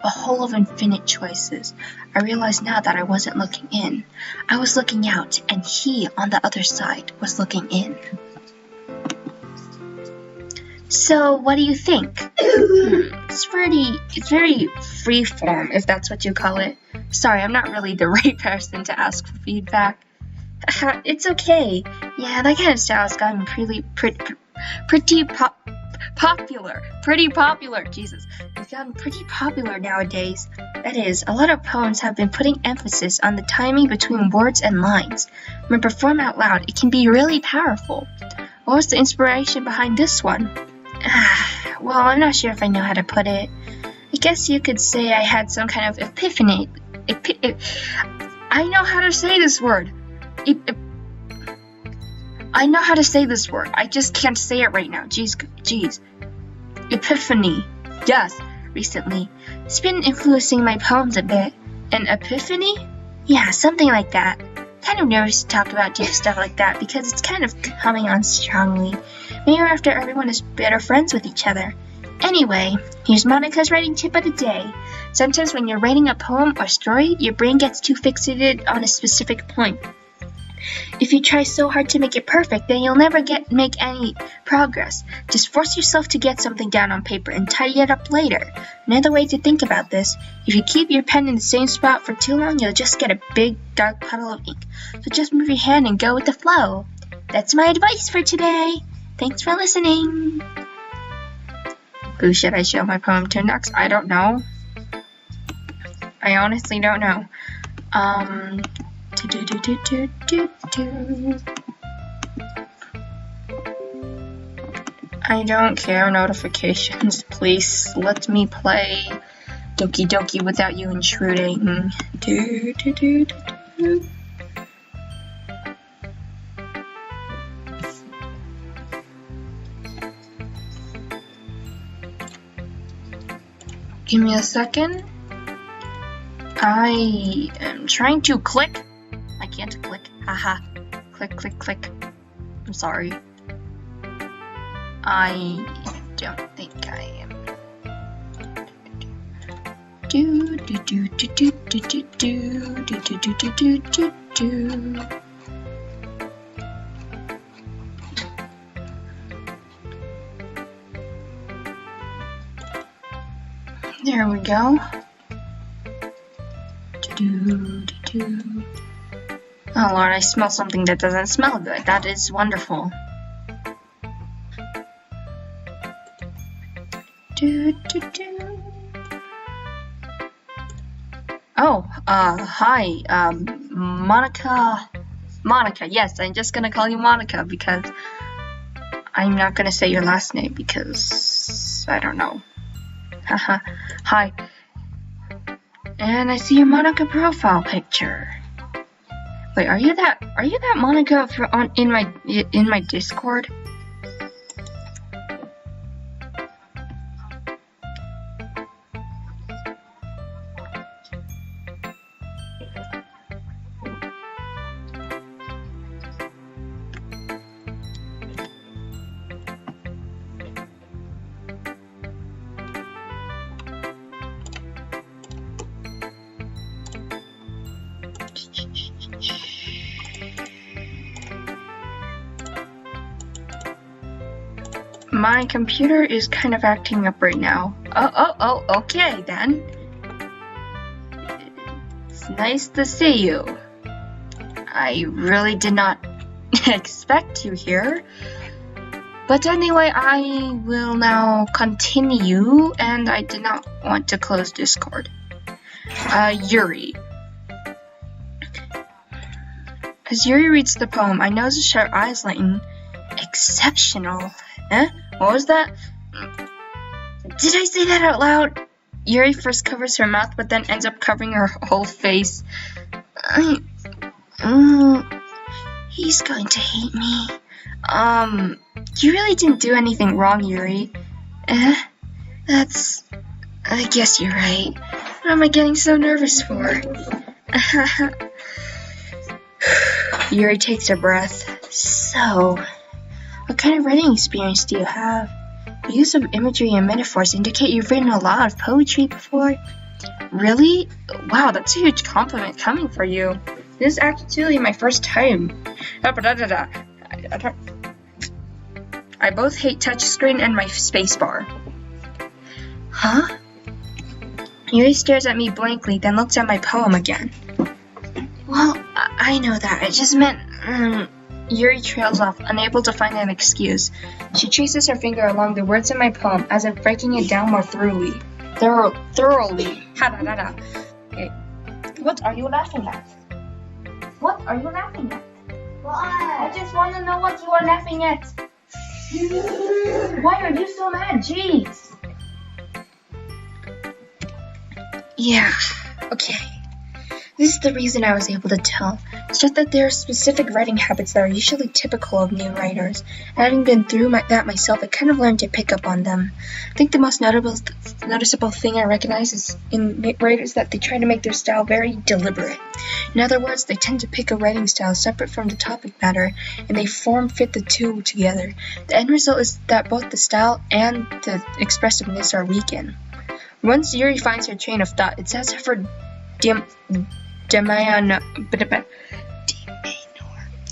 A hole of infinite choices. I realized now that I wasn't looking in. I was looking out, and he, on the other side, was looking in. So, what do you think? It's very free-form, if that's what you call it. Sorry, I'm not really the right person to ask for feedback. It's okay. Yeah, that kind of style has gotten pretty popular. Jesus, it's gotten pretty popular nowadays. That is, a lot of poems have been putting emphasis on the timing between words and lines. When performed out loud, it can be really powerful. What was the inspiration behind this one? Well, I'm not sure if I know how to put it. I guess you could say I had some kind of epiphany. I know how to say this word. I know how to say this word. I just can't say it right now. Jeez. Epiphany. Yes, recently. It's been influencing my poems a bit. An epiphany? Yeah, something like that. Kind of nervous to talk about deep stuff like that because it's kind of coming on strongly. Maybe after everyone is better friends with each other. Anyway, here's Monika's writing tip of the day. Sometimes when you're writing a poem or story, your brain gets too fixated on a specific point. If you try so hard to make it perfect, then you'll never make any progress. Just force yourself to get something down on paper and tidy it up later. Another way to think about this, if you keep your pen in the same spot for too long, you'll just get a big dark puddle of ink. So just move your hand and go with the flow. That's my advice for today. Thanks for listening. Who should I show my poem to next? I don't know. I honestly don't know. I don't care. Notifications, please. Let me play Doki without you intruding. Give me a second. I am trying to click. I can't click. Haha. Click. I'm sorry. I don't think I am. There we go. Oh Lord, I smell something that doesn't smell good. That is wonderful. Oh, hi, Monika, yes, I'm just gonna call you Monika because I'm not gonna say your last name because I don't know. Haha, hi. And I see your Monika profile picture. Wait, are you that Monika in my Discord? My computer is kind of acting up right now. Oh, okay then. It's nice to see you. I really did not expect you here. But anyway, I will now continue, and I did not want to close Discord. Yuri. As Yuri reads the poem, I notice her eyes lighten. Exceptional. What was that? Did I say that out loud? Yuri first covers her mouth, but then ends up covering her whole face. He's going to hate me. You really didn't do anything wrong, Yuri. I guess you're right. What am I getting so nervous for? Yuri takes a breath. So, what kind of writing experience do you have? The use of imagery and metaphors indicate you've written a lot of poetry before. Really? Wow, that's a huge compliment coming for you. This is actually my first time. I both hate touchscreen and my spacebar. Huh? Yuri stares at me blankly, then looks at my poem again. Well, I know that. I just meant... Yuri trails off, unable to find an excuse. She traces her finger along the words in my poem, as if breaking it down more thoroughly. Thoroughly. Ha-da-da-da. Okay. What are you laughing at? What are you laughing at? What? I just want to know what you are laughing at. Why are you so mad? Jeez. Yeah, okay. This is the reason I was able to tell. It's just that there are specific writing habits that are usually typical of new writers. And having been through that myself, I kind of learned to pick up on them. I think the most noticeable thing I recognize is in writers that they try to make their style very deliberate. In other words, they tend to pick a writing style separate from the topic matter, and they form-fit the two together. The end result is that both the style and the expressiveness are weakened. Once Yuri finds her train of thought, it's as if her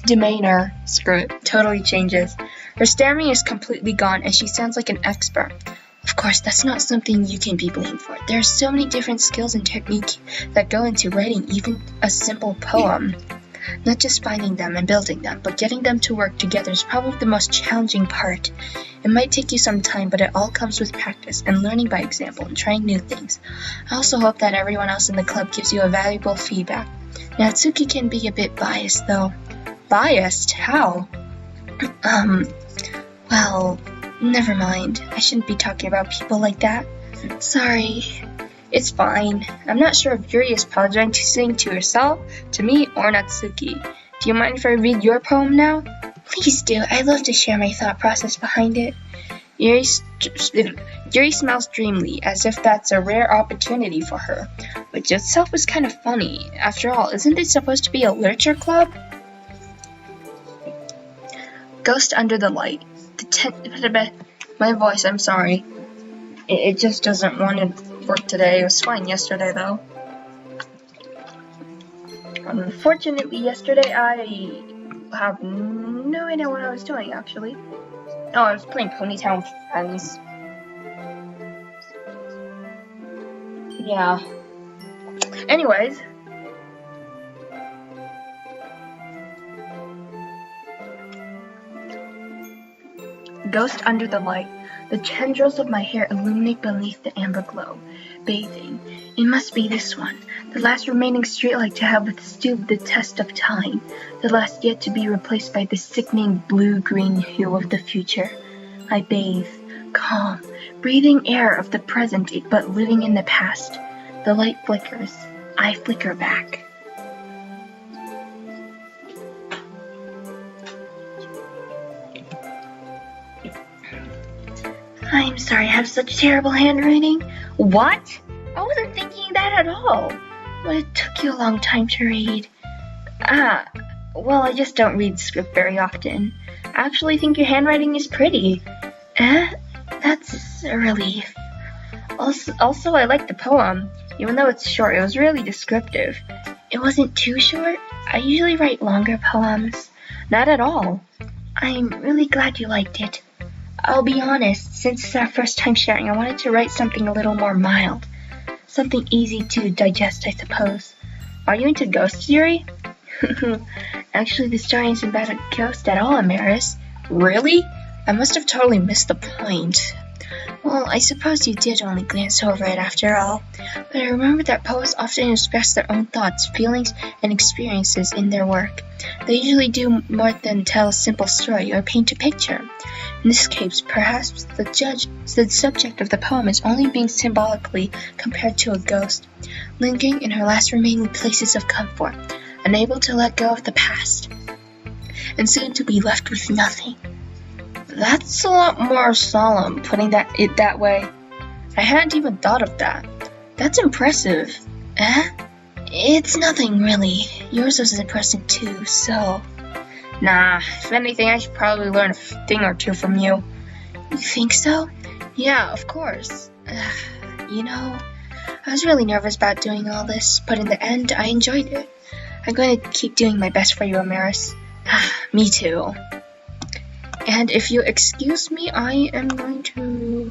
demeanor, screw it, totally changes. Her stammering is completely gone, and she sounds like an expert. Of course, that's not something you can be blamed for. There are so many different skills and techniques that go into writing even a simple poem. Not just finding them and building them, but getting them to work together is probably the most challenging part. It might take you some time, but it all comes with practice and learning by example and trying new things. I also hope that everyone else in the club gives you a valuable feedback. Now, Tsuki can be a bit biased, though. Biased? How? Well, never mind. I shouldn't be talking about people like that. Sorry. It's fine. I'm not sure if Yuri is apologizing to herself, to me, or Natsuki. Do you mind if I read your poem now? Please do. I'd love to share my thought process behind it. Yuri smiles dreamily, as if that's a rare opportunity for her, which itself is kind of funny. After all, isn't it supposed to be a literature club? Ghost Under the Light. My voice, I'm sorry. It just doesn't want to work today. It was fine yesterday, though. Unfortunately, yesterday I have no idea what I was doing, actually. Oh, I was playing Ponytown with friends. Yeah. Anyways. Ghost Under the Light. The tendrils of my hair illuminate beneath the amber glow. Bathing. It must be this one. The last remaining streetlight to have withstood the test of time. The last yet to be replaced by the sickening blue-green hue of the future. I bathe. Calm. Breathing air of the present but living in the past. The light flickers. I flicker back. I'm sorry I have such terrible handwriting. What? I wasn't thinking that at all. But it took you a long time to read. Well, I just don't read script very often. I actually think your handwriting is pretty. That's a relief. Also, I like the poem. Even though it's short, it was really descriptive. It wasn't too short. I usually write longer poems. Not at all. I'm really glad you liked it. I'll be honest, since it's our first time sharing, I wanted to write something a little more mild. Something easy to digest, I suppose. Are you into ghosts, Yuri? Actually, the story isn't about a ghost at all, Amaris. Really? I must have totally missed the point. Well, I suppose you did only glance over it after all. But I remember that poets often express their own thoughts, feelings, and experiences in their work. They usually do more than tell a simple story or paint a picture. In this case, perhaps the subject of the poem is only being symbolically compared to a ghost, lingering in her last remaining places of comfort, unable to let go of the past, and soon to be left with nothing. That's a lot more solemn, putting it that way. I hadn't even thought of that. That's impressive. It's nothing really. Yours is impressive too, so... Nah, if anything, I should probably learn a thing or two from you. You think so? Yeah, of course. You know, I was really nervous about doing all this, but in the end, I enjoyed it. I'm going to keep doing my best for you, Amaris. Me too. And if you excuse me, I am going to...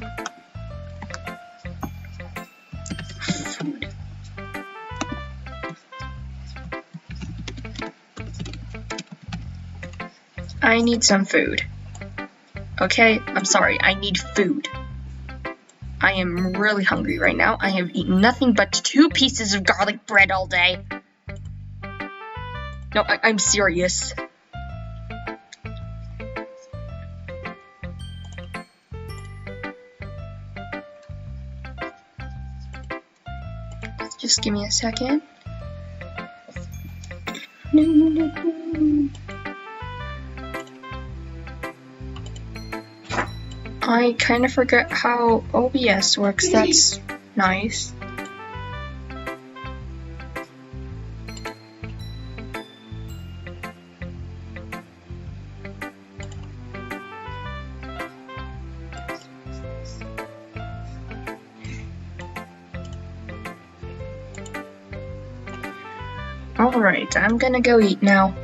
Food. I need some food. Okay, I'm sorry, I need food. I am really hungry right now. I have eaten nothing but 2 pieces of garlic bread all day. No, I'm serious. Just give me a second. I kind of forgot how OBS works. That's nice. Alright, I'm gonna go eat now.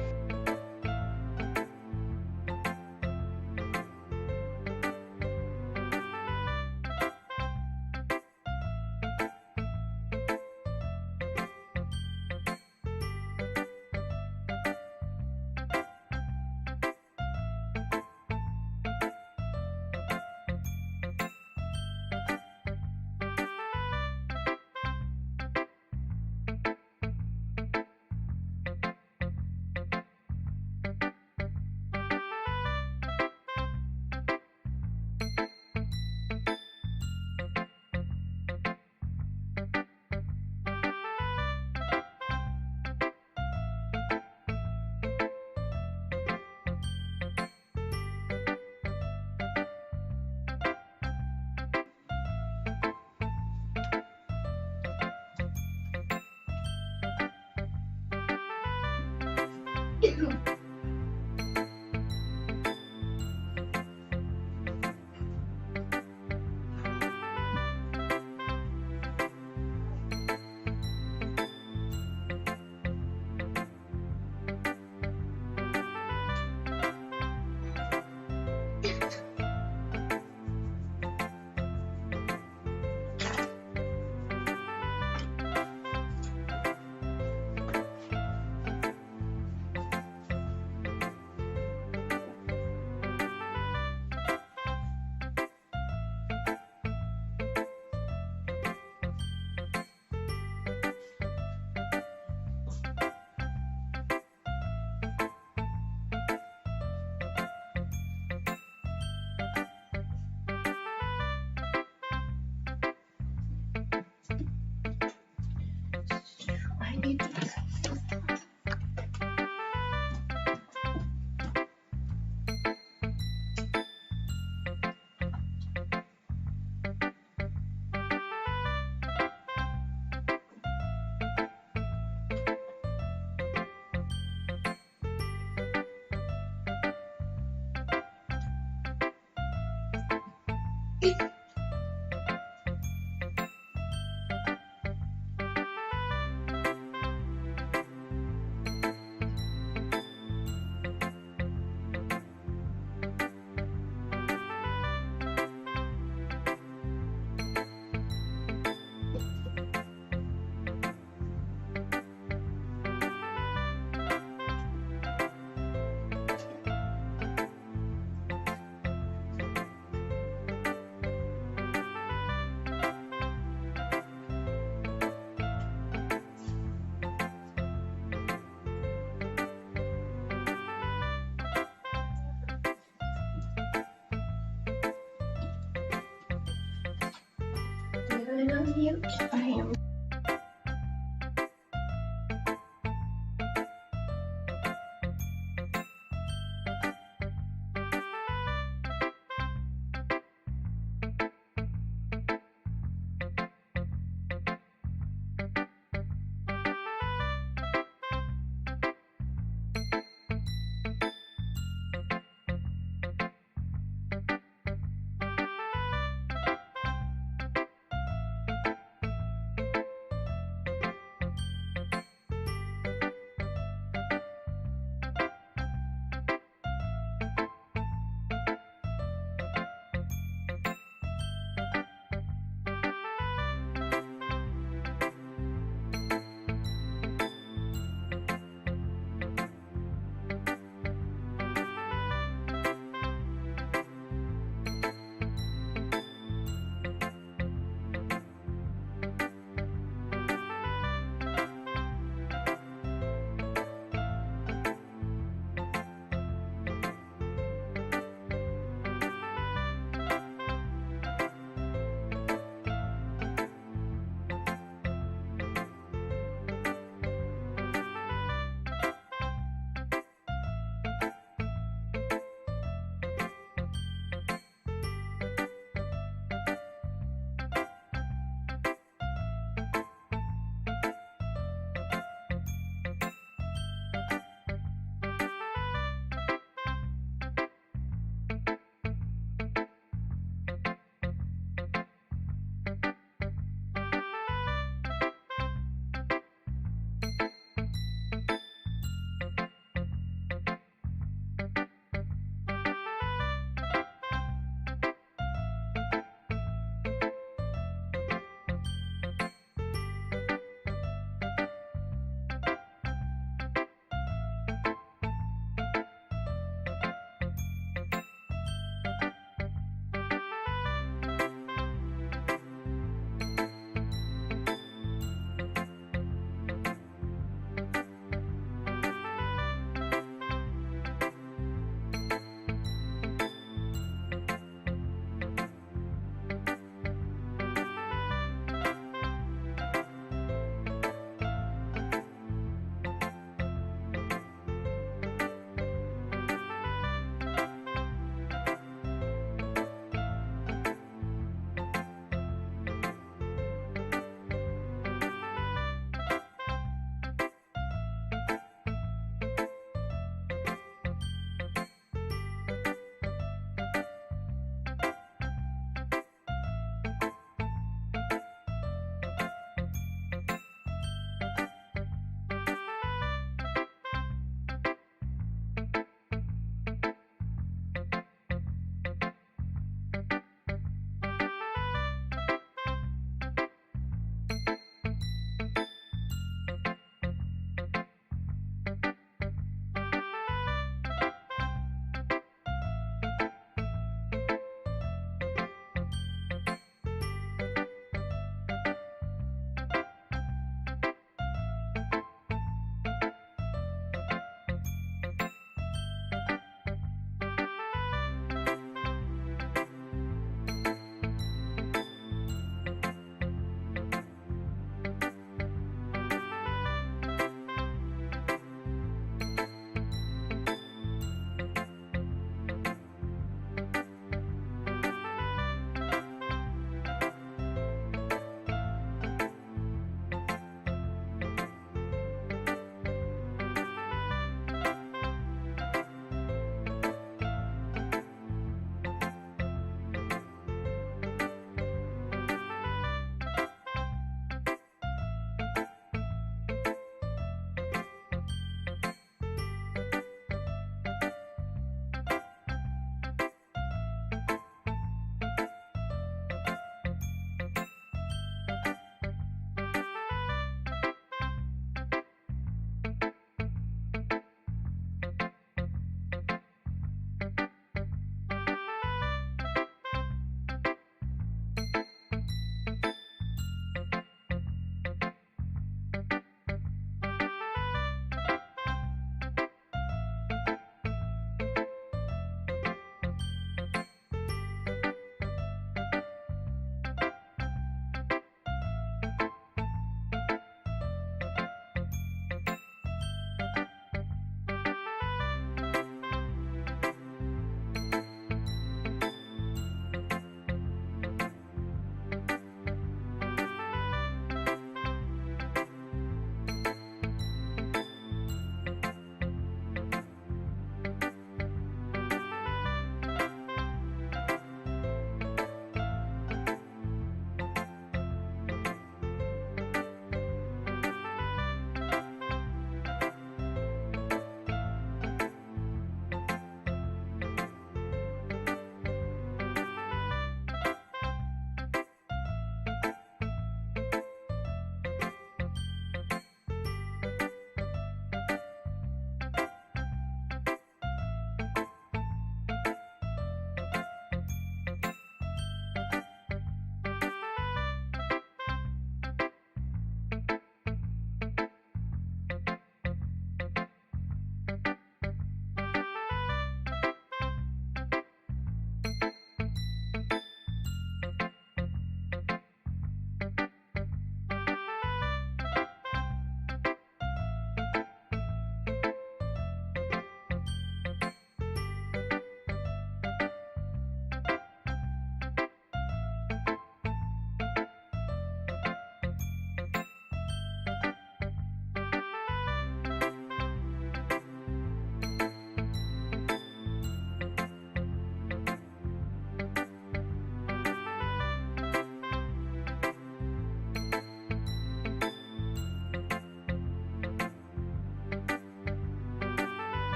I need to... Unmute. I am.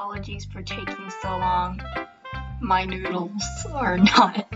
apologies for taking so long. My noodles are not.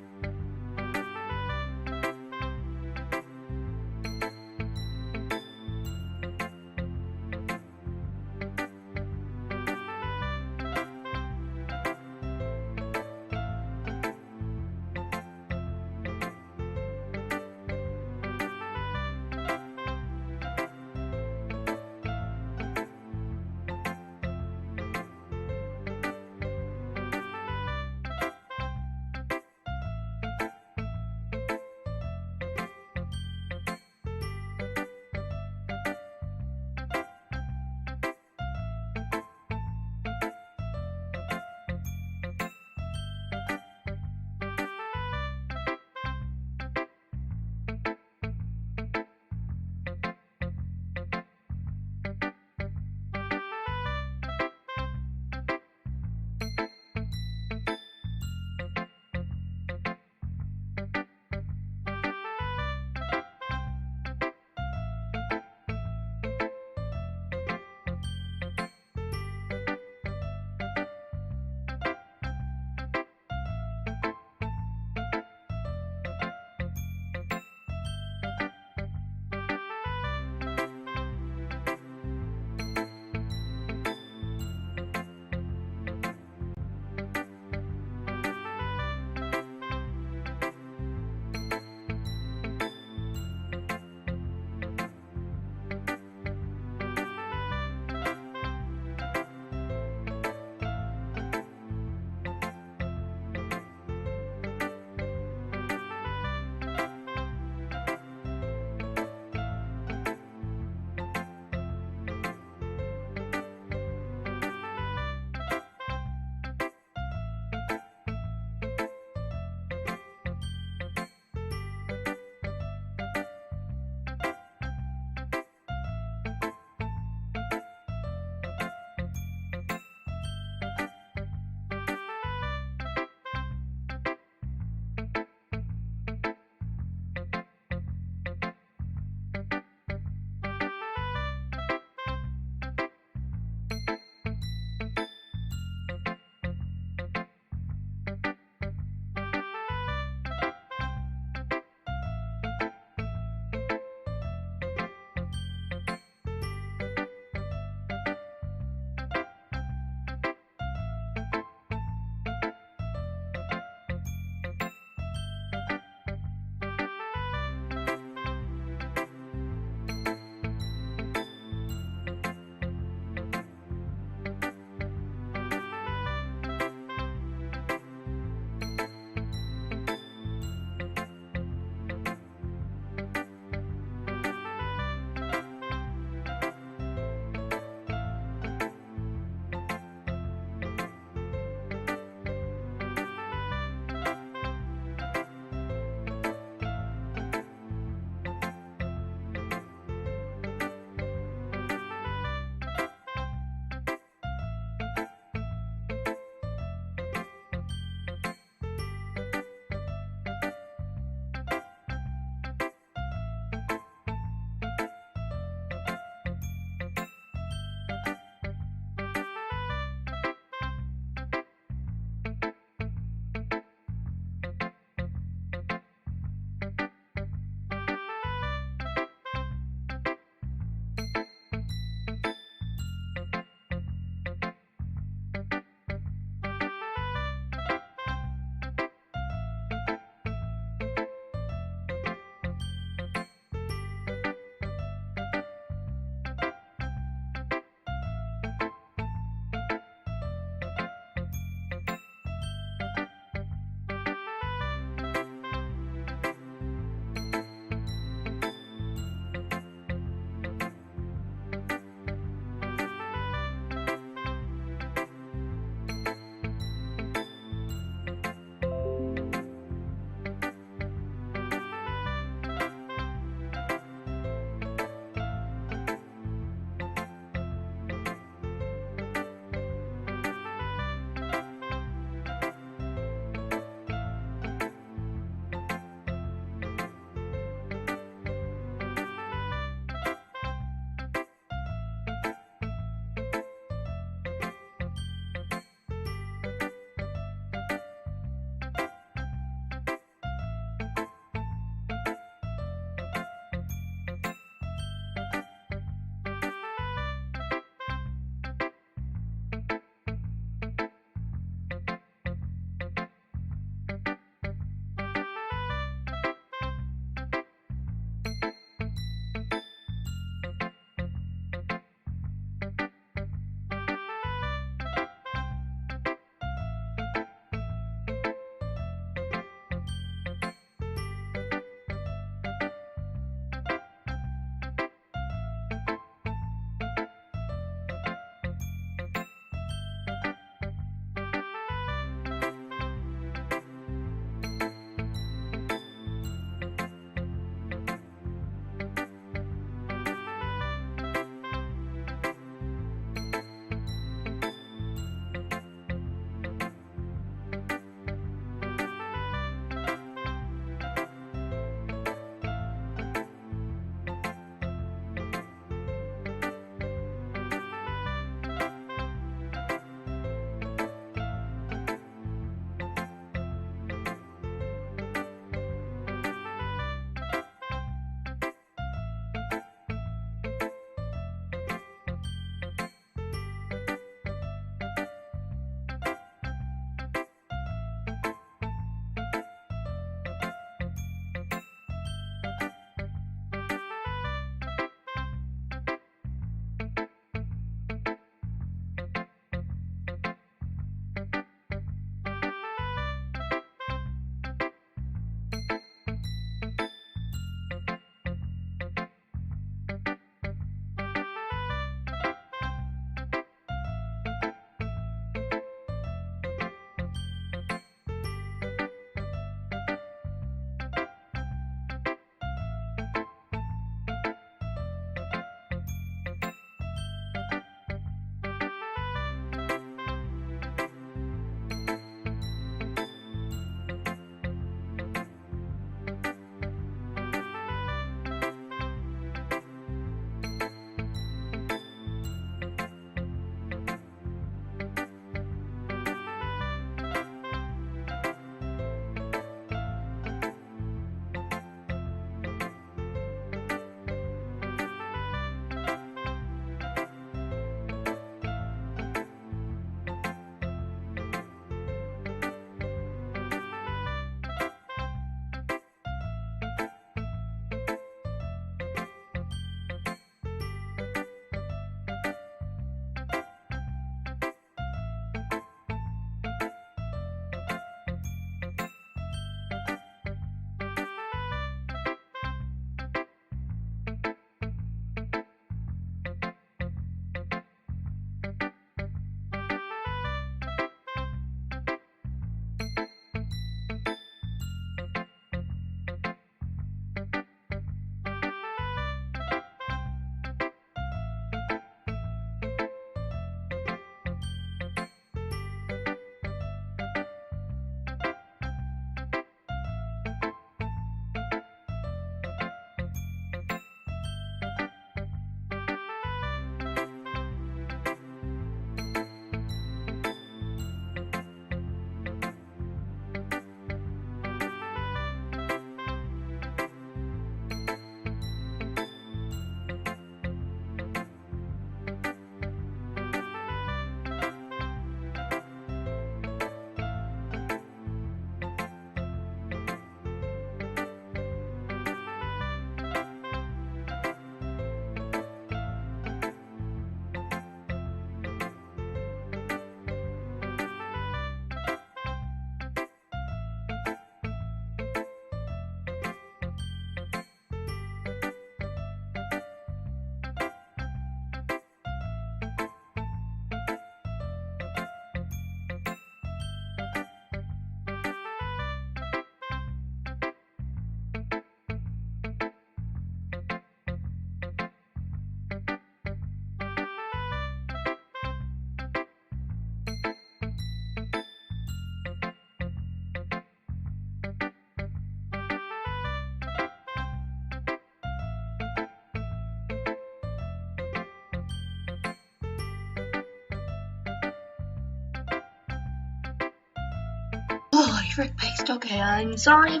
Oh, you're based. Okay, I'm sorry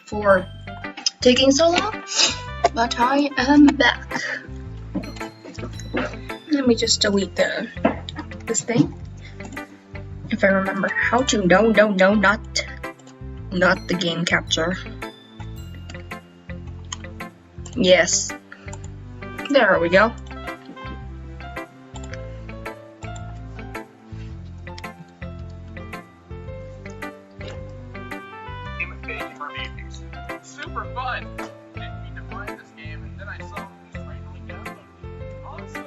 for taking so long, but I am back. Let me just delete this thing. If I remember how to. No, not the game capture. Yes. There we go. Super fun! Didn't mean to find this game, and then I saw it was randomly downloaded. Awesome!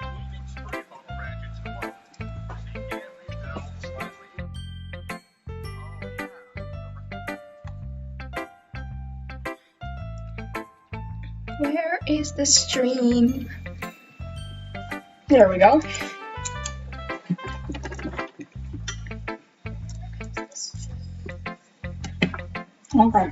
Moving spray bottle ratchets to work. See can rebuild slightly. Oh yeah. Where is the stream? There we go. Okay.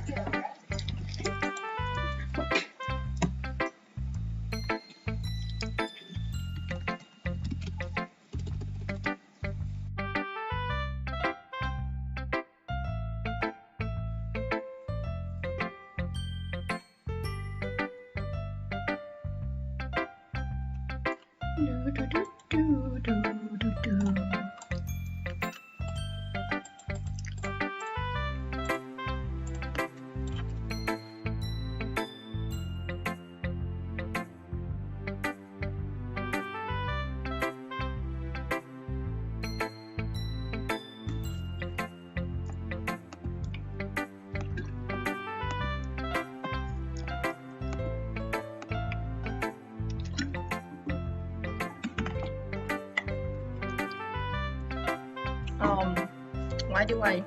Why do I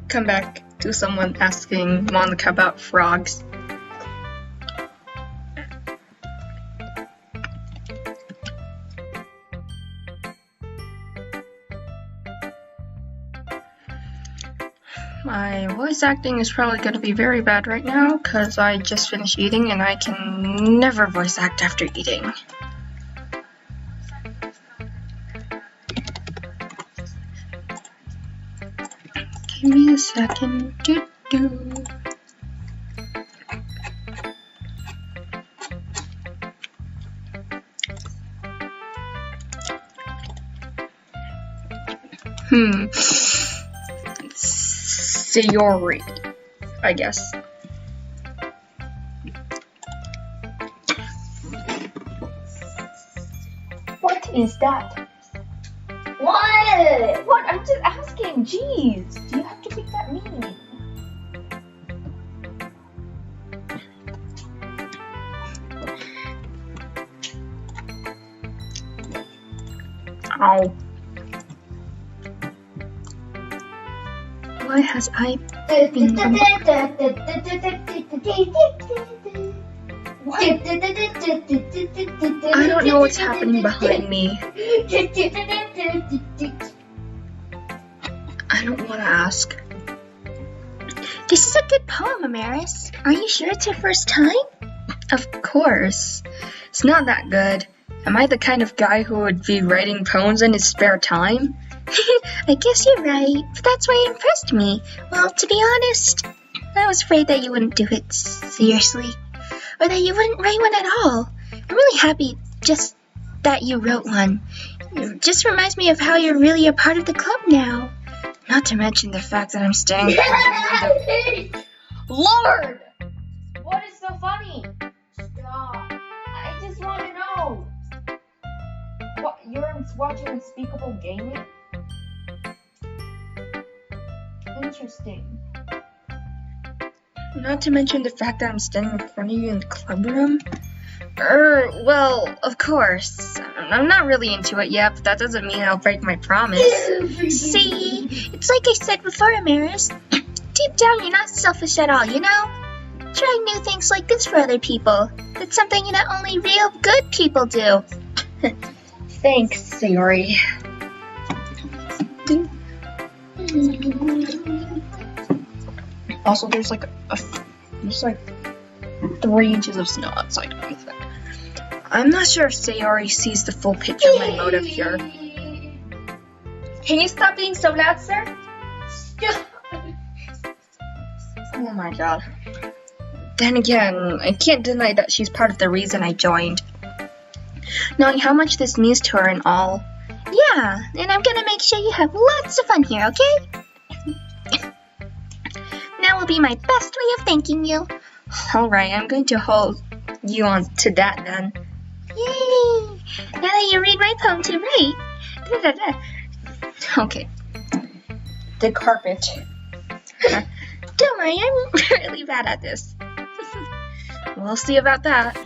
come back to someone asking Monica about frogs? My voice acting is probably going to be very bad right now because I just finished eating and I can never voice act after eating. Give me a second. Sayori, I guess. What is that? What? What? I'm just asking. Jeez. Do you have to make that mean? Ow. Why has I been... What? I don't know what's happening behind me. I don't want to ask. This is a good poem, Amaris. Are you sure it's your first time? Of course. It's not that good. Am I the kind of guy who would be writing poems in his spare time? I guess you're right, but that's why it impressed me. Well, to be honest, I was afraid that you wouldn't do it seriously, or that you wouldn't write one at all. I'm really happy just that you wrote one. It just reminds me of how you're really a part of the club now. Not to mention the fact that I'm staying. Lord! What is so funny? Stop. I just want to know. What, you're watching Unspeakable Gaming? Interesting. Not to mention the fact that I'm standing in front of you in the club room. Well, of course. I'm not really into it yet, but that doesn't mean I'll break my promise. See, it's like I said before, Amaris. Deep down, you're not selfish at all, you know? Trying new things like this for other people. That's something that only real good people do. Thanks, Sayori. Also, there's like 3 inches of snow outside. I'm not sure if Sayori sees the full picture of my motive here. Can you stop being so loud, sir? Oh my god. Then again, I can't deny that she's part of the reason I joined. Knowing how much this means to her and all. Yeah, and I'm gonna make sure you have lots of fun here, okay? That will be my best way of thanking you. Alright, I'm going to hold you on to that then. Yay! Now that you read my poem to write. Okay. The carpet. Don't worry, I'm really bad at this. We'll see about that.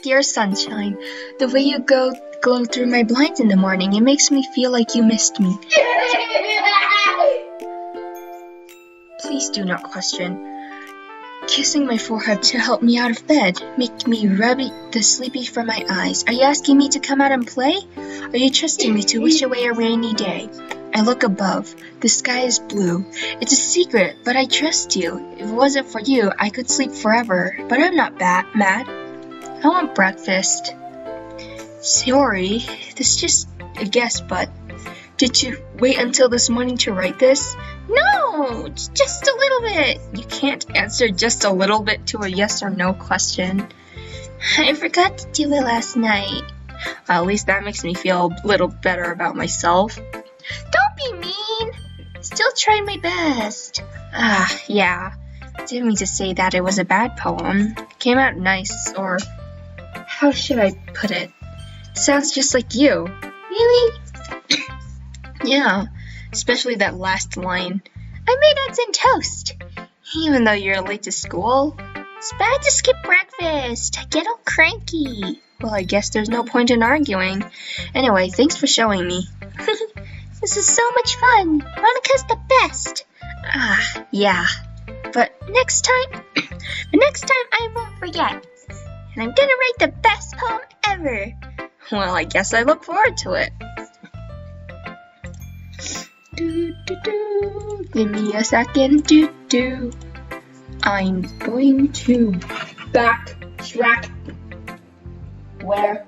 Dear sunshine, the way you glow through my blinds in the morning, it makes me feel like you missed me. Please do not question. Kissing my forehead to help me out of bed, make me rub the sleepy from my eyes. Are you asking me to come out and play? Are you trusting me to wish away a rainy day? I look above. The sky is blue. It's a secret, but I trust you. If it wasn't for you, I could sleep forever. But I'm not mad. I want breakfast. Sorry, this is just a guess, but did you wait until this morning to write this? No, just a little bit. You can't answer just a little bit to a yes or no question. I forgot to do it last night. At least that makes me feel a little better about myself. Don't be mean. Still trying my best. Yeah. Didn't mean to say that it was a bad poem. It came out nice, or how should I put it? Sounds just like you. Really? Yeah, especially that last line. I made eggs and toast. Even though you're late to school? It's bad to skip breakfast. I get all cranky. Well, I guess there's no point in arguing. Anyway, thanks for showing me. This is so much fun. Monika's the best. Yeah. But next time I won't forget. And I'm gonna write the best poem ever. Well, I guess I look forward to it. Give me a second. I'm going to backtrack. Where?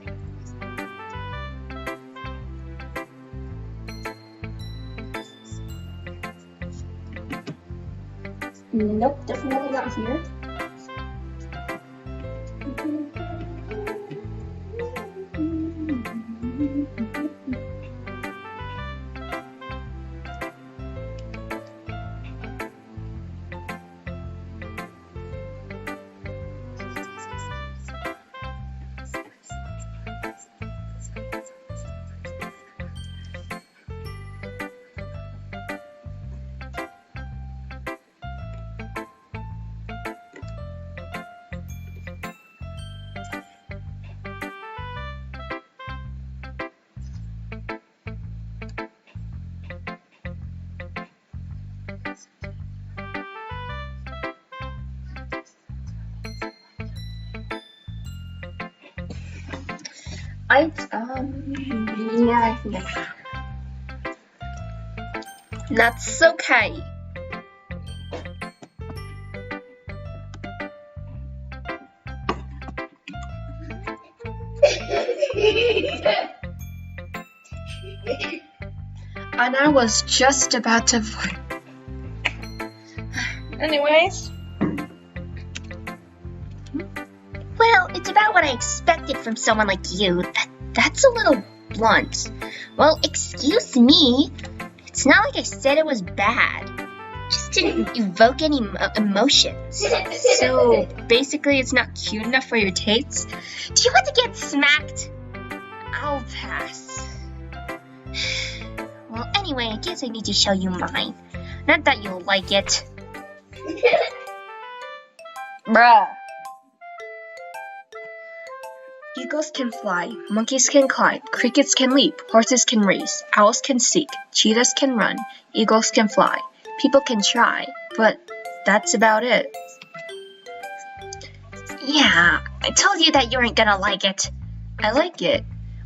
Nope, definitely not here. Yeah. That's okay. And I was just about to... Anyways. Well, it's about what I expected from someone like you. That's a little blunt. Well, excuse me. It's not like I said it was bad. Just didn't evoke any emotions. So, basically it's not cute enough for your tastes? Do you want to get smacked? I'll pass. Well, anyway, I guess I need to show you mine. Not that you'll like it. Bruh. Eagles can fly, monkeys can climb, crickets can leap, horses can race, owls can seek, cheetahs can run, eagles can fly. People can try, but that's about it. Yeah, I told you that you weren't gonna like it. I like it.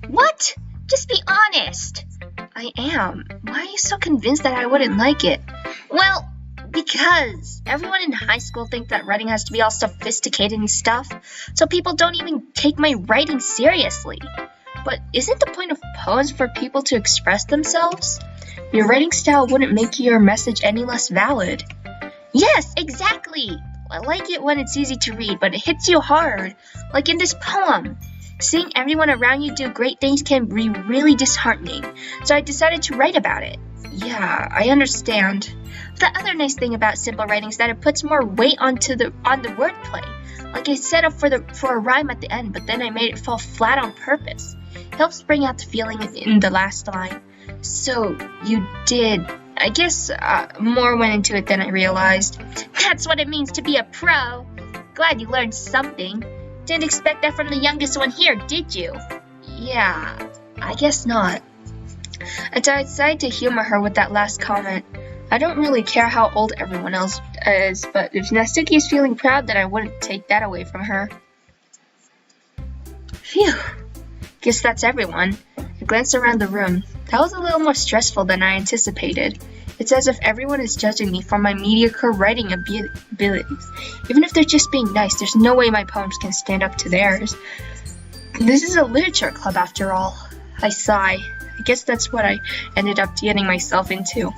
What? Just be honest. I am. Why are you so convinced that I wouldn't like it? Well, because everyone in high school thinks that writing has to be all sophisticated and stuff, so people don't even take my writing seriously. But isn't the point of poems for people to express themselves? Your writing style wouldn't make your message any less valid. Yes, exactly! I like it when it's easy to read, but it hits you hard, like in this poem. Seeing everyone around you do great things can be really disheartening, so I decided to write about it. Yeah, I understand. The other nice thing about simple writing is that it puts more weight on the wordplay. Like I set up for a rhyme at the end, but then I made it fall flat on purpose. It helps bring out the feeling in the last line. So, you did. I guess more went into it than I realized. That's what it means to be a pro. Glad you learned something. Didn't expect that from the youngest one here, did you? Yeah, I guess not. I decided to humor her with that last comment. I don't really care how old everyone else is, but if Natsuki is feeling proud, then I wouldn't take that away from her. Phew. Guess that's everyone. I glanced around the room. That was a little more stressful than I anticipated. It's as if everyone is judging me for my mediocre writing abilities. Even if they're just being nice, there's no way my poems can stand up to theirs. This is a literature club after all. I sigh. I guess that's what I ended up getting myself into.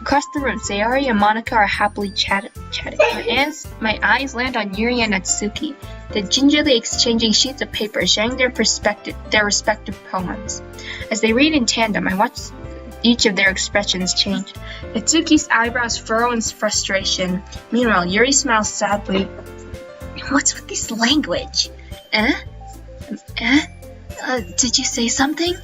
Across the room, Sayori and Monika are happily chatting. My eyes land on Yuri and Natsuki. They're gingerly exchanging sheets of paper, sharing their respective poems. As they read in tandem, I watch each of their expressions change. Natsuki's eyebrows furrow in frustration. Meanwhile, Yuri smiles sadly. What's with this language? Did you say something?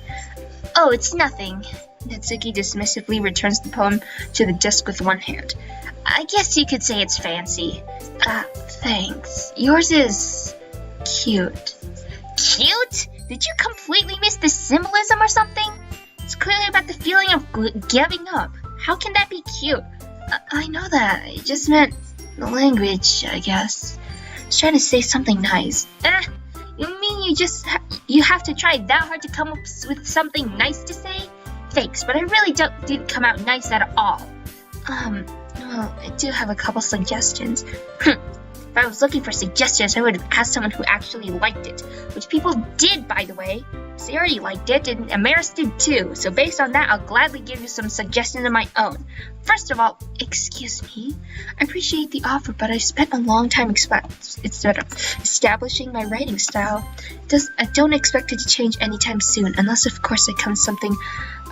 Oh, it's nothing. Natsuki dismissively returns the poem to the desk with one hand. I guess you could say it's fancy. Thanks. Yours is cute. Cute? Did you completely miss the symbolism or something? It's clearly about the feeling of giving up. How can that be cute? I know that. I just meant the language, I guess. I was trying to say something nice. You mean you have to try that hard to come up with something nice to say? Thanks, but I really didn't come out nice at all. Well, I do have a couple suggestions. If I was looking for suggestions, I would have asked someone who actually liked it. Which people did, by the way. Sayori liked it, and Amaris did too. So based on that, I'll gladly give you some suggestions of my own. First of all, excuse me. I appreciate the offer, but I've spent a long time establishing my writing style. I don't expect it to change anytime soon, unless of course I come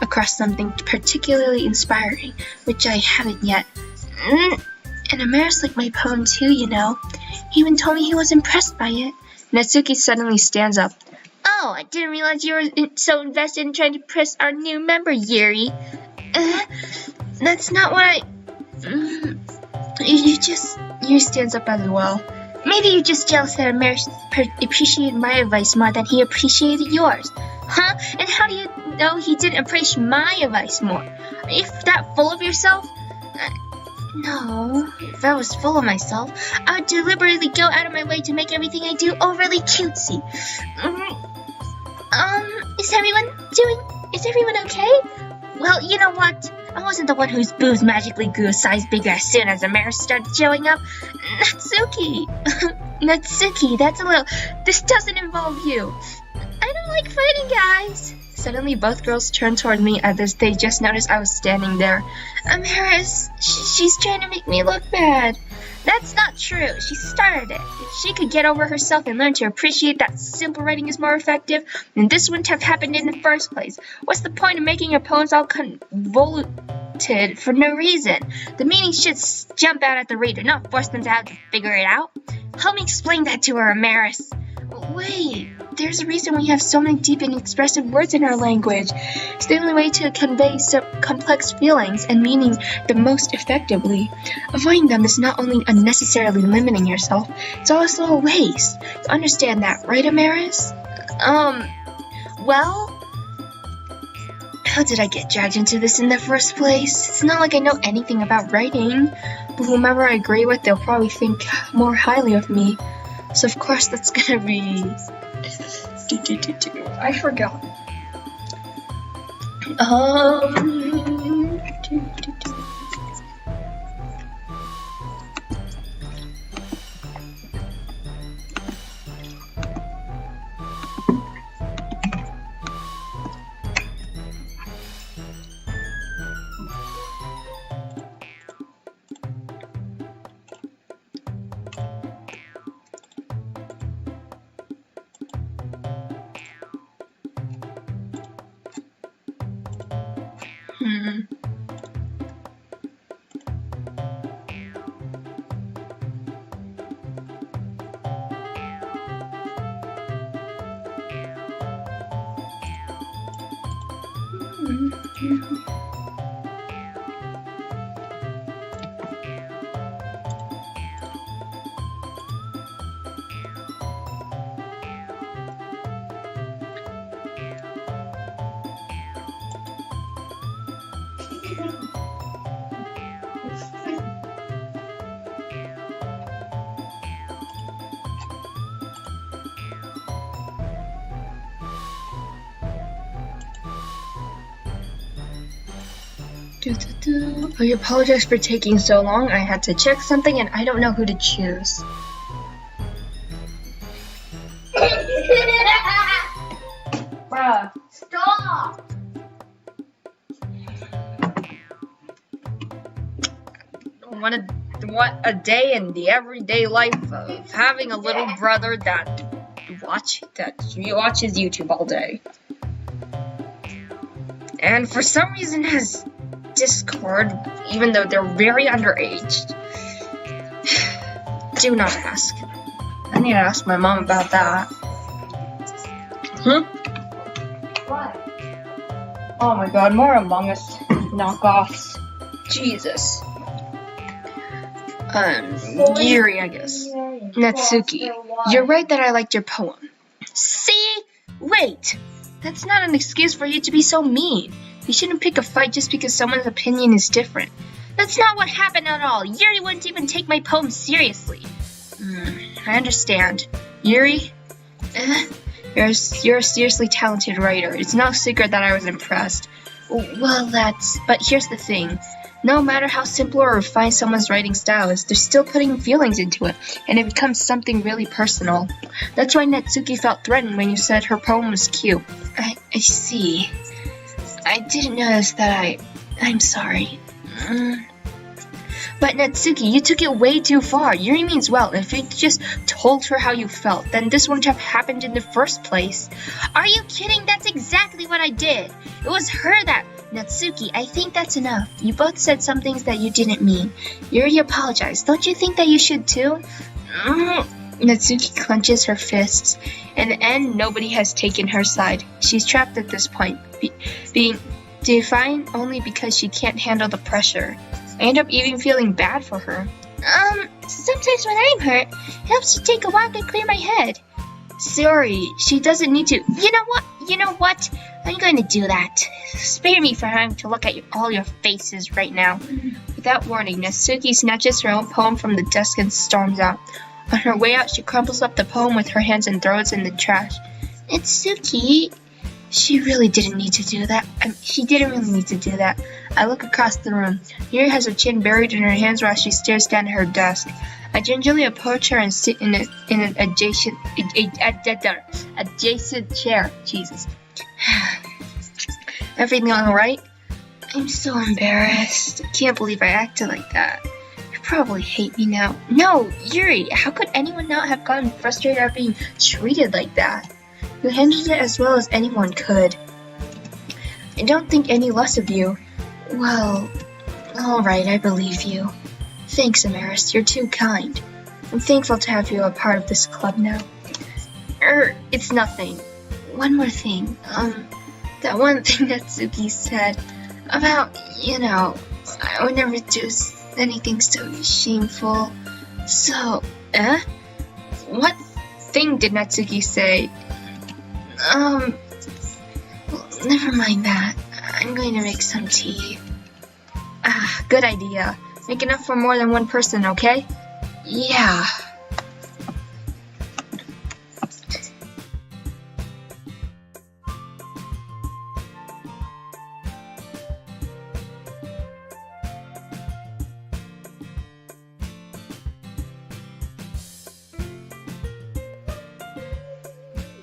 across something particularly inspiring, which I haven't yet. And Amaris liked my poem too, you know. He even told me he was impressed by it. Natsuki suddenly stands up. Oh, I didn't realize you were so invested in trying to impress our new member, Yuri. That's not what I... Yuri stands up as well. Maybe you're just jealous that Amaris appreciated my advice more than he appreciated yours. Huh? And how do you know he didn't appreciate my advice more? Are you that full of yourself? No, if I was full of myself, I would deliberately go out of my way to make everything I do overly cutesy. Is everyone okay? Well, you know what? I wasn't the one whose boobs magically grew a size bigger as soon as Amaris started showing up. Natsuki! Natsuki, this doesn't involve you. I don't like fighting, guys. Suddenly, both girls turned toward me as they just noticed I was standing there. Amaris, she's trying to make me look bad. That's not true. She started it. If she could get over herself and learn to appreciate that simple writing is more effective, then this wouldn't have happened in the first place. What's the point of making your poems all convoluted for no reason? The meaning should jump out at the reader, not force them to have to figure it out. Help me explain that to her, Amaris. Wait, there's a reason we have so many deep and expressive words in our language. It's the only way to convey complex feelings and meaning the most effectively. Avoiding them is not only unnecessarily limiting yourself, it's also a waste. You understand that, right, Amaris? Well... How did I get dragged into this in the first place? It's not like I know anything about writing, but whomever I agree with, they'll probably think more highly of me. So of course that's gonna be... I forgot. I apologize for taking so long. I had to check something and I don't know who to choose. Bruh, stop! What a day in the everyday life of having a little brother that watches YouTube all day. And for some reason has Discord, even though they're very underage. Do not ask. I need to ask my mom about that. What? Oh my god, more Among Us knockoffs. Jesus. Yuri, I guess. Natsuki, you're right that I liked your poem. See? Wait! That's not an excuse for you to be so mean. You shouldn't pick a fight just because someone's opinion is different. That's not what happened at all. Yuri wouldn't even take my poem seriously. I understand. Yuri? You're a seriously talented writer. It's no secret that I was impressed. Well, but here's the thing. No matter how simple or refined someone's writing style is, they're still putting feelings into it, and it becomes something really personal. That's why Natsuki felt threatened when you said her poem was cute. I see. I didn't notice that I'm sorry. But Natsuki, you took it way too far. Yuri means well. If you just told her how you felt, then this wouldn't have happened in the first place. Are you kidding? That's exactly what I did. It was her that... Natsuki, I think that's enough. You both said some things that you didn't mean. Yuri apologized. Don't you think that you should too? Natsuki clenches her fists. In the end, nobody has taken her side. She's trapped at this point, being defiant only because she can't handle the pressure. I end up even feeling bad for her. Sometimes when I'm hurt, it helps to take a walk and clear my head. Sorry, she doesn't need to. You know what? I'm going to do that. Spare me for having to look at all your faces right now. Without warning, Natsuki snatches her own poem from the desk and storms out. On her way out, she crumples up the poem with her hands and throws it in the trash. Natsuki, she really didn't need to do that. She didn't really need to do that. I look across the room. Yuri has her chin buried in her hands while she stares down at her desk. I gingerly approach her and sit in an adjacent chair. Jesus. Everything all right? I'm so embarrassed. I can't believe I acted like that. You probably hate me now. No, Yuri, how could anyone not have gotten frustrated at being treated like that? You handled it as well as anyone could. I don't think any less of you. Well, alright, I believe you. Thanks, Amaris, you're too kind. I'm thankful to have you a part of this club now. It's nothing. One more thing, that one thing Natsuki said about, I would never do anything so shameful. So, what thing did Natsuki say? Well, never mind that. I'm going to make some tea. Good idea. Make enough for more than one person, okay? Yeah.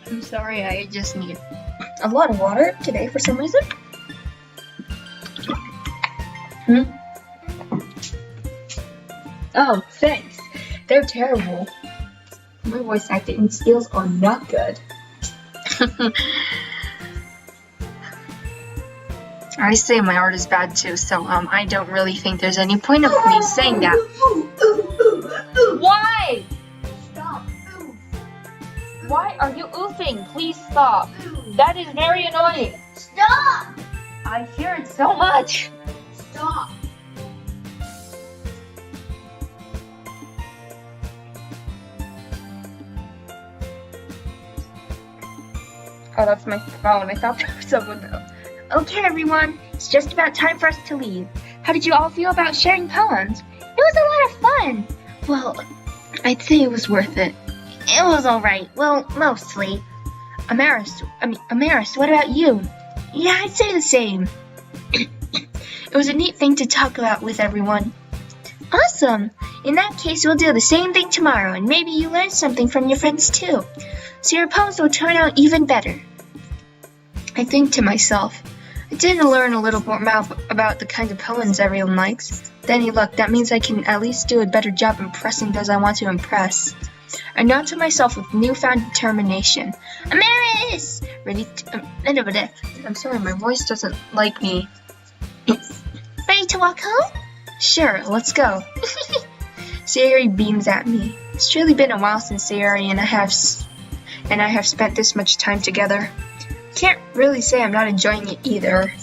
I'm sorry, I just need a lot of water today for some reason. Oh, thanks. They're terrible. My voice acting skills are not good. I say my art is bad too, so I don't really think there's any point of me saying that. Why? Stop. Oof. Why are you oofing? Please stop. That is very annoying. Stop. I hear it so much. Stop. Oh, that's my phone. I thought there was someone else. Okay, everyone. It's just about time for us to leave. How did you all feel about sharing poems? It was a lot of fun. Well, I'd say it was worth it. It was alright. Well, mostly. Amaris, what about you? Yeah, I'd say the same. It was a neat thing to talk about with everyone. Awesome. In that case, we'll do the same thing tomorrow, and maybe you learn something from your friends too. So your poems will turn out even better. I think to myself, I did learn a little more about the kind of poems everyone likes. Then look, that means I can at least do a better job impressing those I want to impress. I nod to myself with newfound determination. Amaris! I'm sorry, my voice doesn't like me. Ready to walk home? Sure, let's go. Sayori beams at me. It's truly been a while since Sayori and I have spent this much time together. Can't really say I'm not enjoying it either.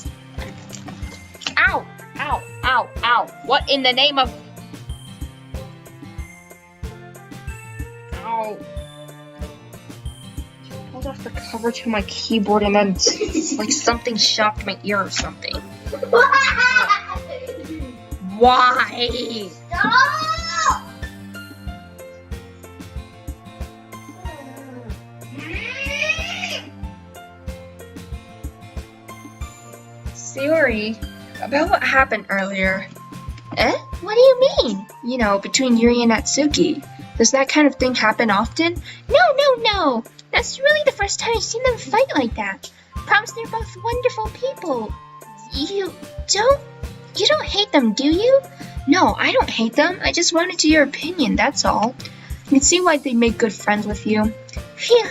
Ow! Ow! Ow! Ow! What in the name of... Ow! Pulled off the cover to my keyboard and then like something shocked my ear or something. Why? Stop! Sayori, about what happened earlier. Eh? What do you mean? You know, between Yuri and Natsuki. Does that kind of thing happen often? No. That's really the first time I've seen them fight like that. Promise they're both wonderful people. You don't hate them, do you? No, I don't hate them. I just wanted your opinion, that's all. I can see why they make good friends with you. Phew.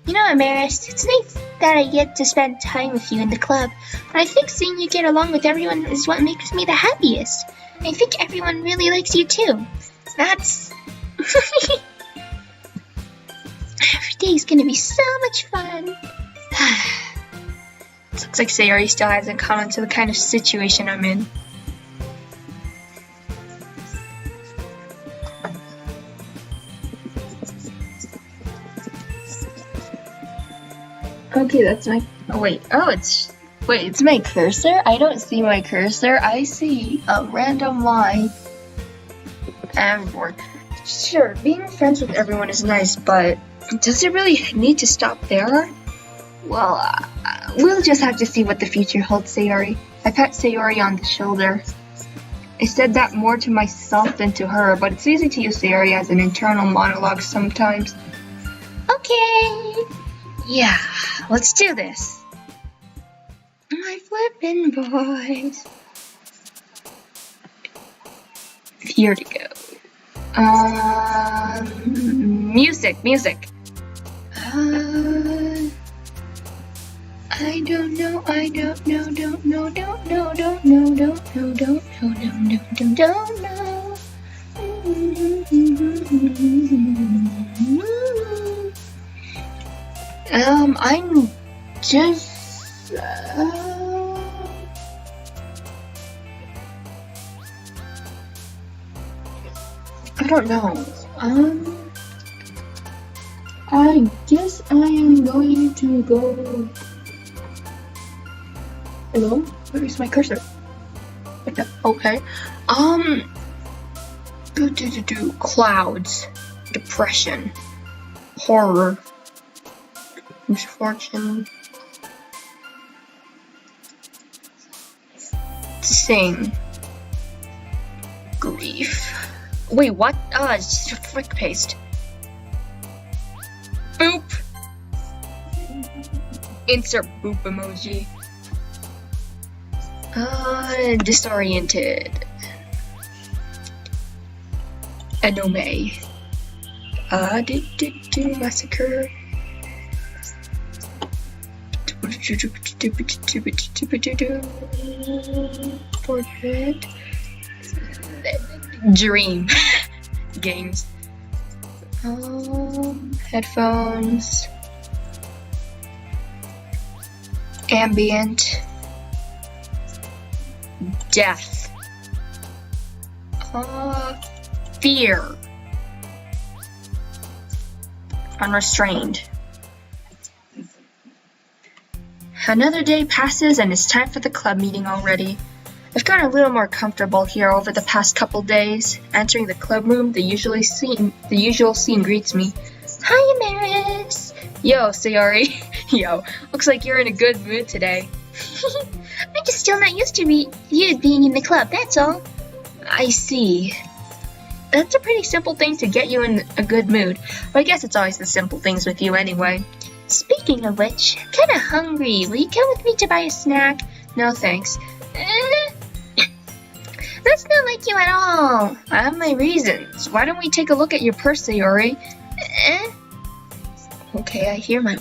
You know, Amaris, it's nice that I get to spend time with you in the club, but I think seeing you get along with everyone is what makes me the happiest. I think everyone really likes you too. That's... Every day's gonna be so much fun. It looks like Sayori still hasn't caught on to the kind of situation I'm in. Okay, that's my... it's my cursor? I don't see my cursor. I see a random line. Everyone. Sure, being friends with everyone is nice, but does it really need to stop there? Well, we'll just have to see what the future holds, Sayori. I pat Sayori on the shoulder. I said that more to myself than to her, but it's easy to use Sayori as an internal monologue sometimes. Okay. Yeah, let's do this. My flippin' boys. Here to go. Music. I don't know. I'm just, I don't know. I guess I am going to go. Hello? Where's my cursor? Okay. Clouds. Depression. Horror. Misfortune. Sing. Grief. Wait, what? It's just a flick paste. Boop! Insert boop emoji. Disoriented. Anome. Massacre. Portrait. Dream. Games. Headphones. Ambient. Death. Fear. Unrestrained. Another day passes and it's time for the club meeting already. I've gotten a little more comfortable here over the past couple days. Entering the club room, the usual scene greets me. Hi, Amaris. Yo, Sayori. Yo, looks like you're in a good mood today. I'm just still not used to you being in the club, that's all. I see. That's a pretty simple thing to get you in a good mood. But I guess it's always the simple things with you anyway. Speaking of which, I'm kinda hungry. Will you come with me to buy a snack? No thanks. That's not like you at all. I have my reasons. Why don't we take a look at your purse, Sayori? Okay, I hear my...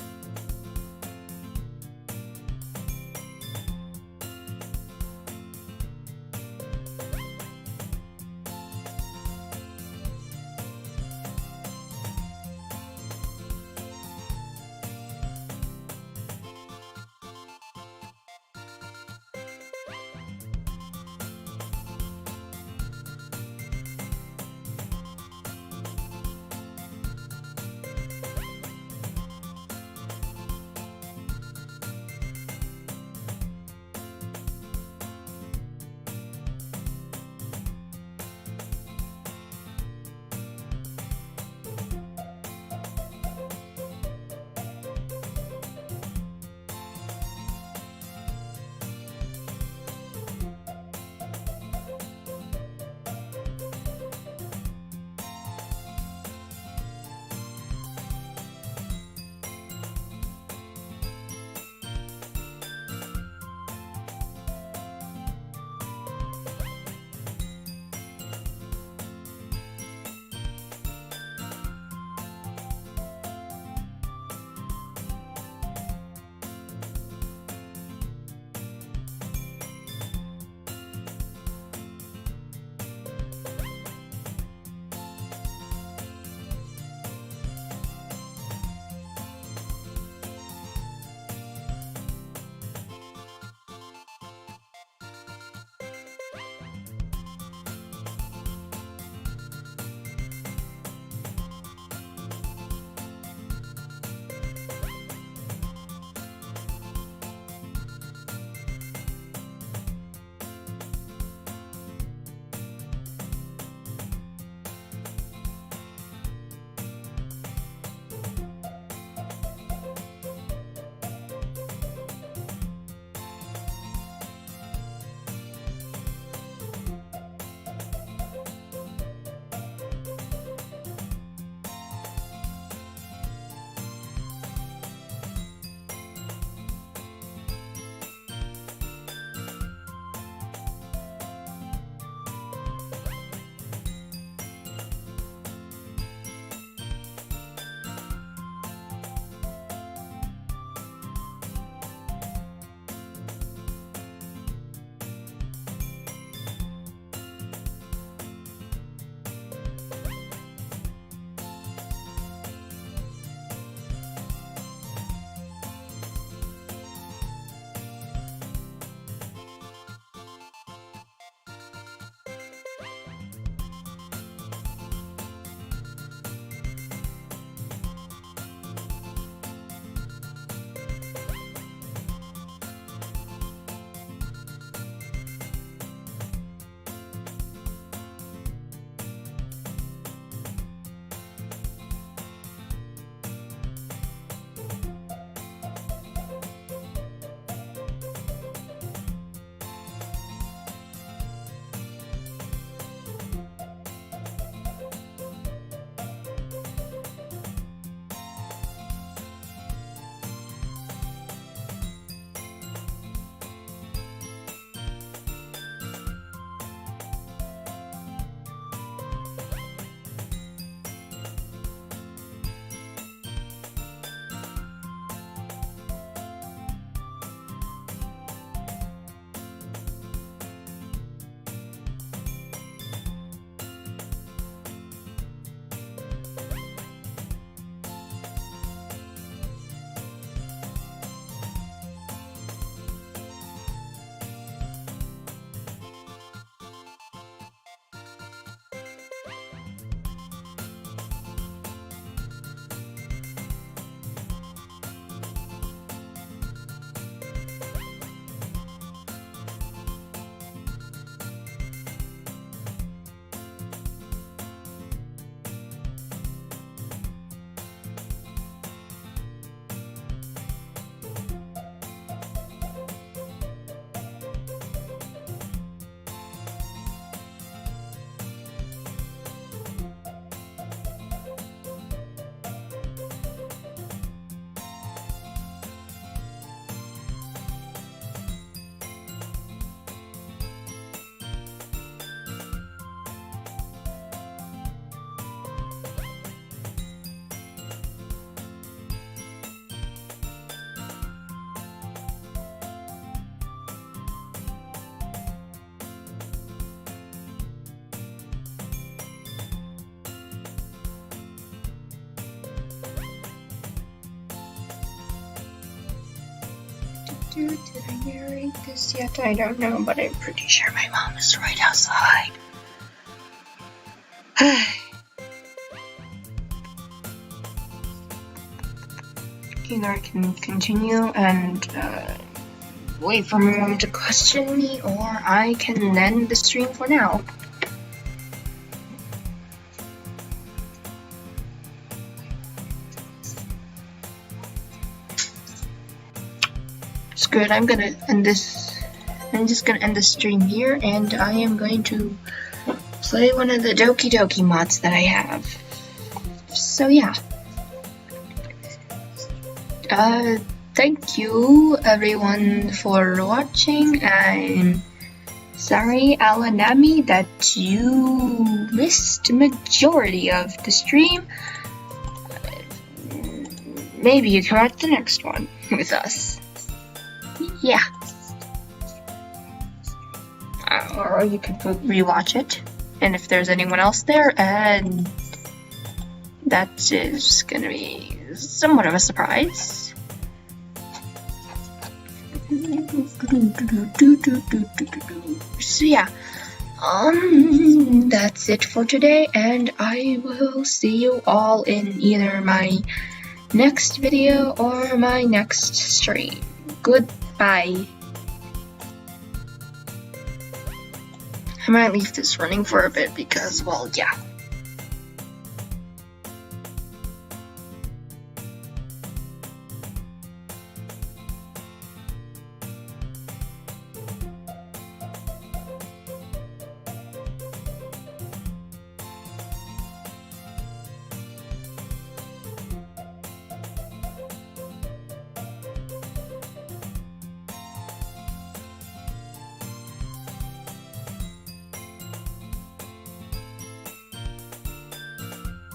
Did I narrate this yet? I don't know, but I'm pretty sure my mom is right outside. Either I can continue and wait for my mom to question me, or I can end the stream for now. It's good. I'm gonna end this. I'm just gonna end the stream here, and I am going to play one of the Doki mods that I have. So yeah. Thank you everyone for watching. I'm sorry, Alanami, that you missed majority of the stream. Maybe you can watch the next one with us. Yeah. Or you could rewatch it. And if there's anyone else there, and that is gonna be somewhat of a surprise. So yeah, that's it for today, and I will see you all in either my next video or my next stream. Goodbye. I might leave this running for a bit because, well, yeah.